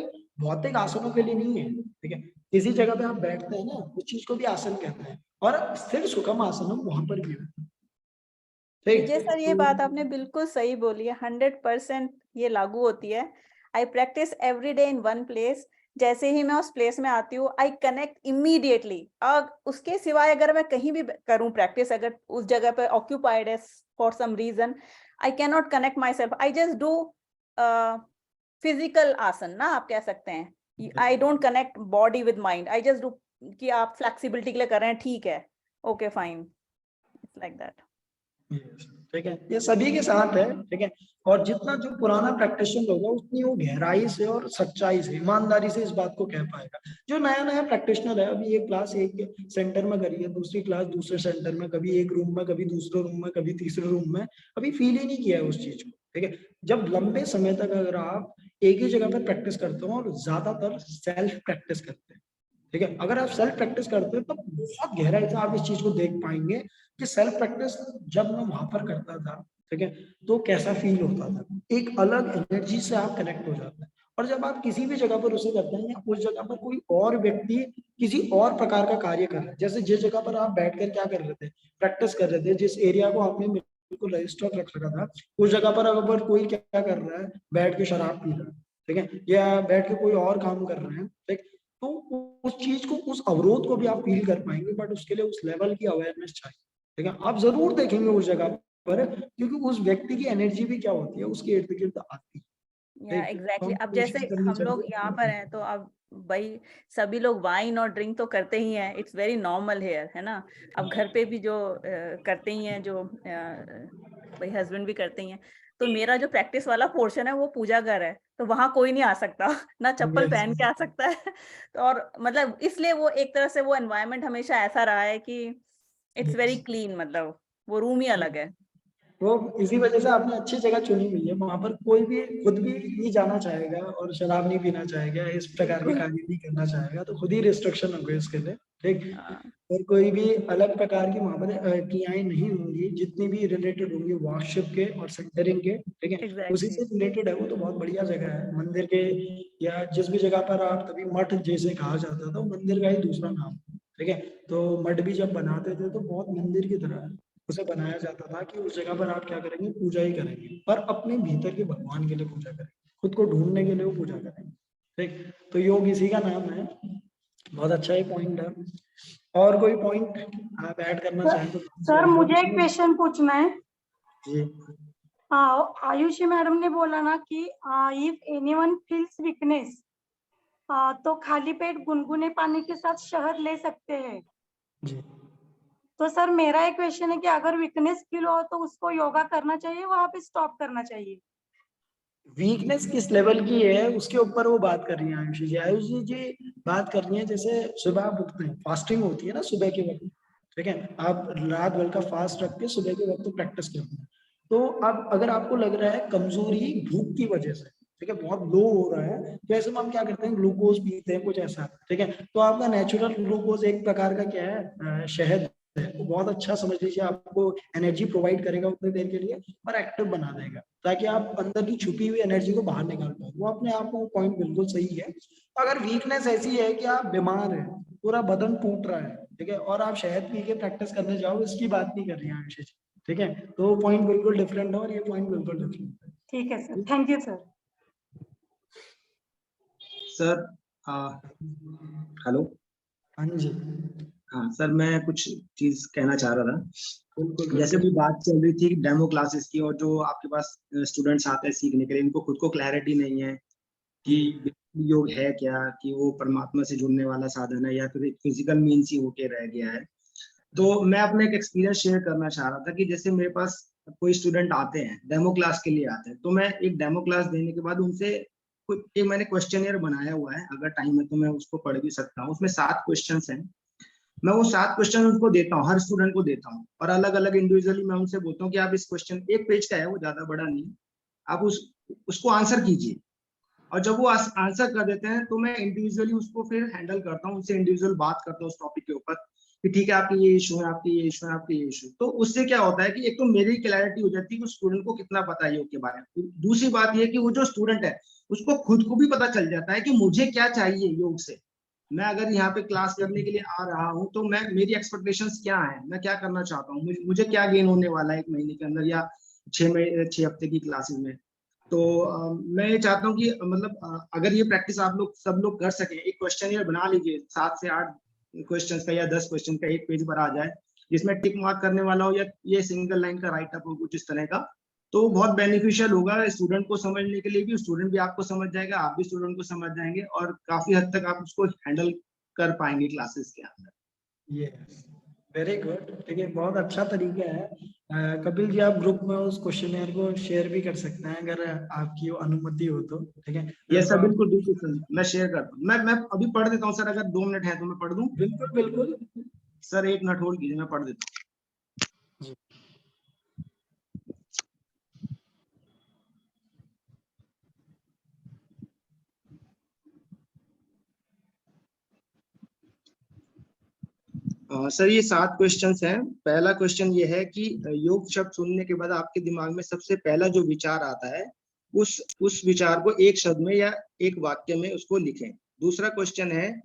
भौतिक आसनों के लिए नहीं है, ठीक है। किसी जगह पे आप बैठते हैं ना, उस चीज को भी आसन कहते हैं, और स्थिर सुखम आसन वहां पर भी होता है, ठीक। विजय सर, ये बात आपने बिल्कुल सही बोली है, 100% ये लागू होती है। I practice every day in one place. जैसे ही मैं उस प्लेस में आती हूँ, आई कनेक्ट इमीडिएटली। उसके सिवाय अगर मैं कहीं भी करूँ प्रैक्टिस, अगर उस जगह पे ऑक्यूपाइड है for some reason, I can not connect myself. I just do physical asan ना, आप कह सकते हैं। I don't connect body with mind. I just do कि आप फ्लेक्सिबिलिटी के लिए कर रहे हैं, ठीक है, okay fine, it's like that. ठीक है, ये सभी के साथ है, ठीक है। और जितना जो पुराना प्रैक्टिशनर होगा, उतनी वो गहराई से और सच्चाई से, ईमानदारी से इस बात को कह पाएगा। जो नया नया प्रैक्टिशनर है, अभी एक क्लास एक सेंटर में करी है, दूसरी क्लास दूसरे सेंटर में, कभी एक रूम में, कभी दूसरे रूम में, कभी तीसरे रूम में, अभी फील ही नहीं किया है उस चीज को, ठीक है। जब लंबे समय तक अगर आप एक ही जगह पर प्रैक्टिस करते हो, और ज्यादातर सेल्फ प्रैक्टिस करते हैं, ठीक है, अगर आप सेल्फ प्रैक्टिस करते हैं तो बहुत गहराई से आप इस चीज को देख पाएंगे कि सेल्फ प्रैक्टिस जब मैं वहां पर करता था, ठीक है, तो कैसा फील होता था, एक अलग एनर्जी से आप कनेक्ट हो जाते हैं। और जब आप किसी भी जगह पर उसे करते हैं, या उस जगह पर कोई और व्यक्ति किसी और प्रकार का कार्य कर रहा है, जैसे जिस जगह पर आप बैठकर क्या कर रहे थे, प्रैक्टिस कर रहे थे, जिस एरिया को आपने बिल्कुल रजिस्टर रख रखा था, उस जगह पर अगर कोई क्या कर रहा है, बैठ के शराब पी रहा है, ठीक है, या बैठ के कोई और काम कर रहे हैं, ठीक, तो उस चीज को, उस अवरोध को भी आप फील कर पाएंगे, बट उसके लिए उस लेवल की अवेयरनेस चाहिए, ठीक है। आप जरूर देखेंगे उस जगह पर, क्योंकि उस व्यक्ति की एनर्जी भी क्या होती है, उसके इर्द गिर्द आती है, या ठीक। तो एग्जैक्टली। हमें अब जैसे कोशिश करनी हम लोग यहाँ पर चाहिए। हैं, तो अब भाई सभी लोग वाइन और ड्रिंक तो करते ही हैं, इट्स वेरी नॉर्मल हेयर, है ना। अब घर पे भी जो करते ही हैं, जो भाई हस्बैंड भी करते ही हैं। तो मेरा जो प्रैक्टिस वाला पोर्शन है वो पूजा घर है, तो वहां कोई नहीं आ सकता ना चप्पल Yes. पहन के आ सकता है। तो और मतलब इसलिए वो एक तरह से वो एनवायरनमेंट हमेशा ऐसा रहा है कि इट्स वेरी क्लीन, मतलब वो रूम ही अलग है। वो इसी वजह से आपने अच्छी जगह चुनी हुई है, वहां पर कोई भी खुद भी नहीं जाना चाहेगा और शराब नहीं पीना चाहेगा, इस प्रकार के कार्य नहीं करना चाहेगा, तो खुद ही रिस्ट्रिक्शन होंगे इसके लिए, ठीक। हाँ, और कोई भी अलग प्रकार की वहां पर क्रियाएं नहीं होंगी, जितनी भी रिलेटेड होंगी वर्कशिप के और सेंटरिंग के, ठीक है, उसी एग्जैक्टली। से रिलेटेड है। वो तो बहुत बढ़िया जगह है मंदिर के, या जिस भी जगह पर आप, तभी मठ जैसे कहा जाता था, वो मंदिर का ही दूसरा नाम, ठीक है। तो मठ भी जब बनाते थे तो बहुत मंदिर की तरह उसे बनाया जाता था, कि उस जगह पर आप क्या करेंगे, पूजा ही करेंगे, पर अपने भीतर के भगवान के लिए पूजा करेंगे, खुद को ढूंढने के लिए वो पूजा करेंगे, ठीक। तो योग इसी का नाम है, बहुत अच्छा ही पॉइंट है। और कोई पॉइंट आप ऐड करना चाहें तो सर मुझे एक क्वेश्चन पूछना है। जी। हाँ, आयुषी मैडम ने बोला ना कि इफ एनीवन फील्स वीकनेस, तो खाली पेट गुनगुने पानी के साथ शहद ले सकते हैं। जी। तो सर मेरा एक क्वेश्चन है कि अगर वीकनेस फील हो तो उसको योगा करना चाहिए, वहां पे स्टॉप करना चाहिए? वीकनेस किस लेवल की है उसके ऊपर वो बात कर रही है आयुषी जी। आयुषी जी बात कर रही है, जैसे सुबह आप उठते हैं, फास्टिंग होती है ना सुबह के वक्त, ठीक है, आप रात भर का फास्ट रख के सुबह के वक्त प्रैक्टिस करते हैं। तो अब अगर आपको लग रहा है कमजोरी भूख की वजह से, ठीक है, बहुत लो हो रहा है, तो ऐसे में हम क्या करते हैं, ग्लूकोज पीते हैं कुछ ऐसा, ठीक है। तो आपका नेचुरल ग्लूकोज एक प्रकार का क्या है, शहद है, वो बहुत अच्छा समझ लीजिए, आपको एनर्जी प्रोवाइड करेगा उतनी देर के लिए, और एक्टिव बना देगा, ताकि आप अंदर की छुपी हुई एनर्जी को बाहर निकाल पाए। वो अपने आप को पॉइंट बिल्कुल सही है। अगर वीकनेस ऐसी है कि आप बीमार है, पूरा बदन टूट रहा है, ठीक है, और आप शहद पी के प्रैक्टिस करने जाओ, इसकी बात नहीं कर रही है आयुषी जी, ठीक है, तो पॉइंट बिल्कुल डिफरेंट है और ये पॉइंट बिल्कुल डिफरेंट है। ठीक है sir, thank you sir. Sir hello. हाँ जी, हाँ सर, मैं कुछ चीज कहना चाह रहा था। बिल्कुल जैसे बिल्कुल। भी बात चल रही थी डेमो क्लासेस की, और जो आपके पास स्टूडेंट्स आते हैं सीखने के लिए, इनको खुद को क्लैरिटी नहीं है कि योग है क्या, कि वो परमात्मा से जुड़ने वाला साधन है या फिर एक फिजिकल मीन्स ही होके रह गया है। तो मैं अपना एक एक्सपीरियंस शेयर करना चाह रहा था कि जैसे मेरे पास कोई स्टूडेंट आते हैं, डेमो क्लास के लिए आते हैं, तो मैं एक डेमो क्लास देने के बाद उनसे एक मैंने क्वेश्चनियर बनाया हुआ है, अगर टाइम है तो मैं उसको पढ़ भी सकता हूँ। उसमें 7 क्वेश्चंस हैं। मैं वो 7 क्वेश्चन उनको देता हूँ, हर स्टूडेंट को देता हूँ, और अलग अलग इंडिविजुअली मैं उनसे बोलता हूँ कि आप इस क्वेश्चन, 1 पेज का है वो, ज्यादा बड़ा नहीं, आप उसको आंसर कीजिए। और जब वो आंसर कर देते हैं तो मैं इंडिविजुअली उसको फिर हैंडल करता हूँ, उनसे इंडिविजुअल बात करता हूँ उस टॉपिक के ऊपर कि ठीक है आपकी ये इशू है, आपकी ये इशू है, आपकी ये इशू। तो उससे क्या होता है कि एक तो मेरी क्लैरिटी हो जाती है कि स्टूडेंट को कितना पता है योग के बारे में। दूसरी बात ये कि वो जो स्टूडेंट है उसको खुद को भी पता चल जाता है कि मुझे क्या चाहिए योग से। मैं अगर यहाँ पे क्लास करने के लिए आ रहा हूँ तो मैं, मेरी एक्सपेक्टेशंस क्या है, मैं क्या करना चाहता हूँ, मुझे क्या गेन होने वाला है 1 महीने के अंदर या 6 हफ्ते की क्लासेस में। तो मैं ये चाहता हूँ कि मतलब अगर ये प्रैक्टिस आप लोग सब लोग कर सकें, एक क्वेश्चन बना लीजिए 7 से 8 क्वेश्चन का या 10 क्वेश्चन का, 1 पेज पर आ जाए, जिसमें टिक मार्क करने वाला हो या ये सिंगल लाइन का राइट अप हो, कुछ इस तरह का। तो बहुत बेनिफिशियल होगा स्टूडेंट को समझने के लिए भी, स्टूडेंट भी आपको समझ जाएगा, आप भी स्टूडेंट को समझ जाएंगे, और काफी हद तक आप उसको हैंडल कर पाएंगे क्लासेस के अंदर। Yes, very good. ठीक है, बहुत अच्छा तरीका है। कपिल जी, आप ग्रुप में उस क्वेश्चनियर को शेयर भी कर सकते हैं अगर आपकी अनुमति हो तो। ठीक है, यस सर, बिल्कुल बिल्कुल सर, मैं शेयर करता हूँ। मैं अभी पढ़ देता हूँ सर, अगर 2 मिनट है तो मैं पढ़ दूं। बिल्कुल बिल्कुल सर 1 मिनट होल्ड कीजिए, मैं पढ़ देता हूँ। सर ये 7 क्वेश्चंस हैं। पहला क्वेश्चन ये है कि योग शब्द सुनने के बाद आपके दिमाग में सबसे पहला जो विचार आता है, उस विचार को एक शब्द में या एक वाक्य में उसको लिखें। दूसरा क्वेश्चन है,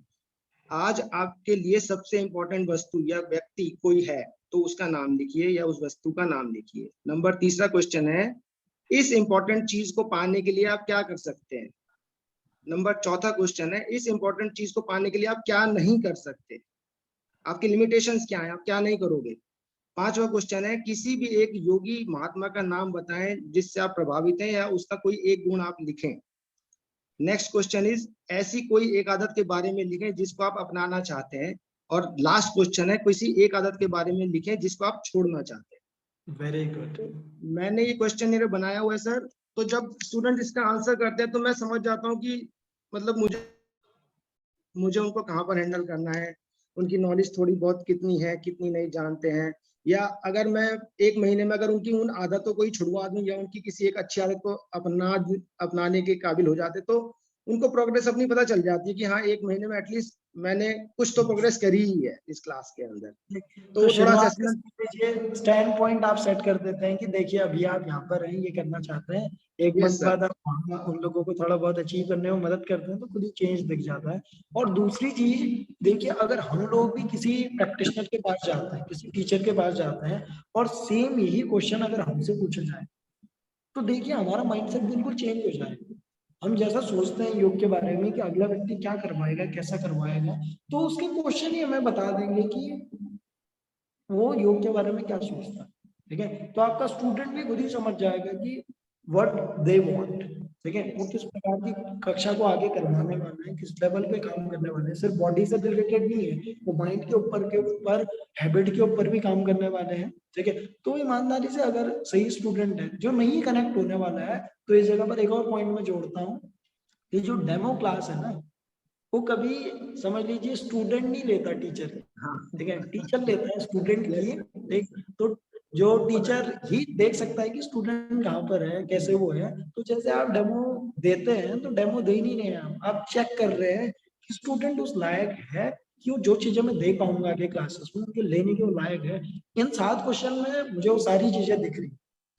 आज आपके लिए सबसे इंपॉर्टेंट वस्तु या व्यक्ति कोई है तो उसका नाम लिखिए या उस वस्तु का नाम लिखिए। नंबर तीसरा क्वेश्चन है, इस इंपॉर्टेंट चीज को पाने के लिए आप क्या कर सकते हैं। नंबर चौथा क्वेश्चन है, इस इंपॉर्टेंट चीज को पाने के लिए आप क्या नहीं कर सकते, आपकी लिमिटेशंस क्या है, आप क्या नहीं करोगे। पांचवा क्वेश्चन है, किसी भी एक योगी महात्मा का नाम बताएं जिससे आप प्रभावित हैं या उसका कोई एक गुण आप लिखें। नेक्स्ट क्वेश्चन इज, ऐसी कोई एक आदत के बारे में लिखें जिसको आप अपनाना चाहते हैं। और लास्ट क्वेश्चन है, किसी एक आदत के बारे में लिखें जिसको आप छोड़ना चाहते हैं। Very good. मैंने ये क्वेश्चन बनाया हुआ है सर, तो जब स्टूडेंट इसका आंसर करते हैं तो मैं समझ जाता हूँ कि मतलब मुझे उनको कहाँ पर हैंडल करना है, उनकी नॉलेज थोड़ी बहुत कितनी है, कितनी नहीं जानते हैं, या अगर मैं 1 महीने में अगर उनकी उन आदतों को ही छुड़वा दूं या उनकी किसी एक अच्छी आदत को अपनाने के काबिल हो जाते तो उनको प्रोग्रेस अपनी पता चल जाती है कि हाँ 1 महीने में एटलीस्ट मैंने कुछ तो प्रोग्रेस करी ही है इस क्लास के अंदर। तो थोड़ा असेसमेंट स्टैंड पॉइंट आप सेट कर देते हैं कि देखिए अभी आप यहाँ पर हैं, ये करना चाहते हैं, 1 मंथ बाद आप उन लोगों को थोड़ा बहुत अचीव करने में मदद करते हैं तो खुद ही चेंज दिख जाता है। और दूसरी चीज देखिए, अगर हम लोग भी किसी प्रैक्टिशनर के पास जाते हैं, किसी टीचर के पास जाते हैं और सेम यही क्वेश्चन अगर हमसे पूछा जाए तो देखिए हमारा माइंडसेट बिल्कुल चेंज हो जाएगा। हम जैसा सोचते हैं योग के बारे में कि अगला व्यक्ति क्या करवाएगा, कैसा करवाएगा, तो उसके क्वेश्चन ही हमें बता देंगे कि वो योग के बारे में क्या सोचता है। ठीक है, तो आपका स्टूडेंट भी खुद ही समझ जाएगा कि व्हाट दे वांट। ठीक है, वो किस प्रकार की कक्षा को आगे करवाने वाले हैं, किस लेवल पे काम करने वाले हैं। सिर्फ बॉडी से रिलेटेड नहीं है, वो माइंड के ऊपर हैबिट के ऊपर भी काम करने वाले हैं। ठीक है, तो ईमानदारी से अगर सही स्टूडेंट है जो नहीं कनेक्ट होने वाला है, तो इस जगह पर एक और पॉइंट में जोड़ता हूँ, ये जो डेमो क्लास है ना, वो कभी समझ लीजिए स्टूडेंट नहीं लेता टीचर। ठीक है, टीचर लेता है स्टूडेंट की। ठीक, तो जो टीचर ही देख सकता है कि स्टूडेंट कहाँ पर है, कैसे वो है। तो जैसे आप डेमो देते हैं तो डेमो दे ही नहीं रहे हैं, आप चेक कर रहे हैं कि स्टूडेंट उस लायक है कि वो जो चीजें मैं दे पाऊंगा आगे क्लासेस में उनके लेने के वो लायक है। इन 7 क्वेश्चन में मुझे वो सारी चीजें दिख रही।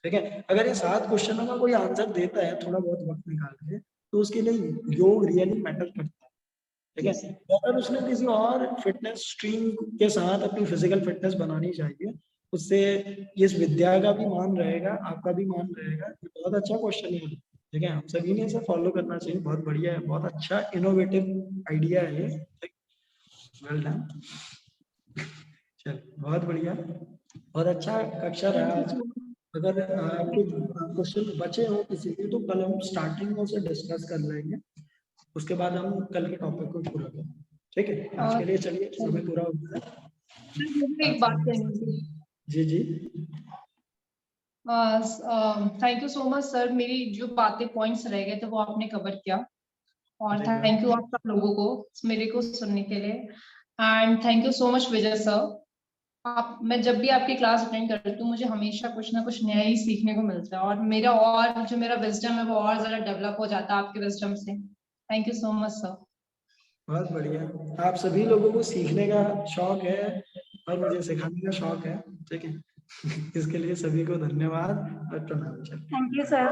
ठीक है, अगर ये 7 क्वेश्चनों का कोई आंसर देता है थोड़ा बहुत वक्त निकाल के, तो उसके लिए योग रियली मैटर करता है। ठीक है, अगर उसने किसी और फिटनेस स्ट्रीम के साथ अपनी फिजिकल फिटनेस बनानी चाहिए उससे इस विद्या का भी मान रहेगा, आपका भी मान रहेगा। ये बहुत अच्छा क्वेश्चन है, ठीक है, हम सभी ने इसे फॉलो करना चाहिए। बहुत बढ़िया है, बहुत अच्छा इनोवेटिव आइडिया है ये। वेल डन, चल बहुत बढ़िया, बहुत अच्छा कक्षा रहा आज। अगर कुछ क्वेश्चन बचे हो किसी के, तो कल हम स्टार्टिंग में उसे डिस्कस कर लेंगे, उसके बाद हम कल के टॉपिक को पूरा करेंगे, ठीक है। आज के लिए चलिए, समय पूरा हो गया है। एक बात कहनी थी। जी जी, thank you so much sir, मेरी जो बातें पॉइंट्स रह गए थे वो आपने कवर किया, और अरे वाह। थैंक यू आप सब लोगों को मेरे को सुनने के लिए। And thank you so much Vijay sir. आप, मैं जब भी आपकी क्लास अटेंड करती हूँ, मुझे हमेशा कुछ ना कुछ नया ही सीखने को मिलता है, और मेरा विजडम है वो और ज्यादा डेवलप हो जाता है आपके विजडम से। Thank you so much sir. बहुत बढ़िया, आप सभी लोगों को सीखने का शौक है और मुझे सिखाने का शौक है, ठीक है। इसके लिए सभी को धन्यवाद और प्रणाम। Thank you sir.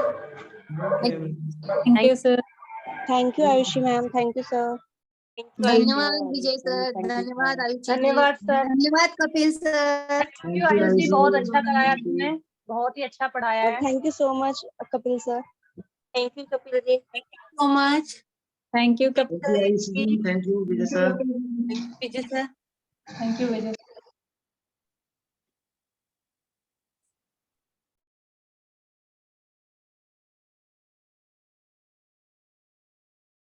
Thank you sir. Thank you Ayushi ma'am, thank you sir. धन्यवाद विजय सर, धन्यवाद आयुषी जी, धन्यवाद सर। धन्यवाद Kapil sir. Thank you Ayush ji, बहुत अच्छा कराया तुमने, बहुत ही अच्छा पढ़ाया है। Thank you so much Kapil sir. Thank you Kapil ji, thank you so much. Thank you Kapil. Thank you Vijay sir. Vijay sir. Thank you Vijay.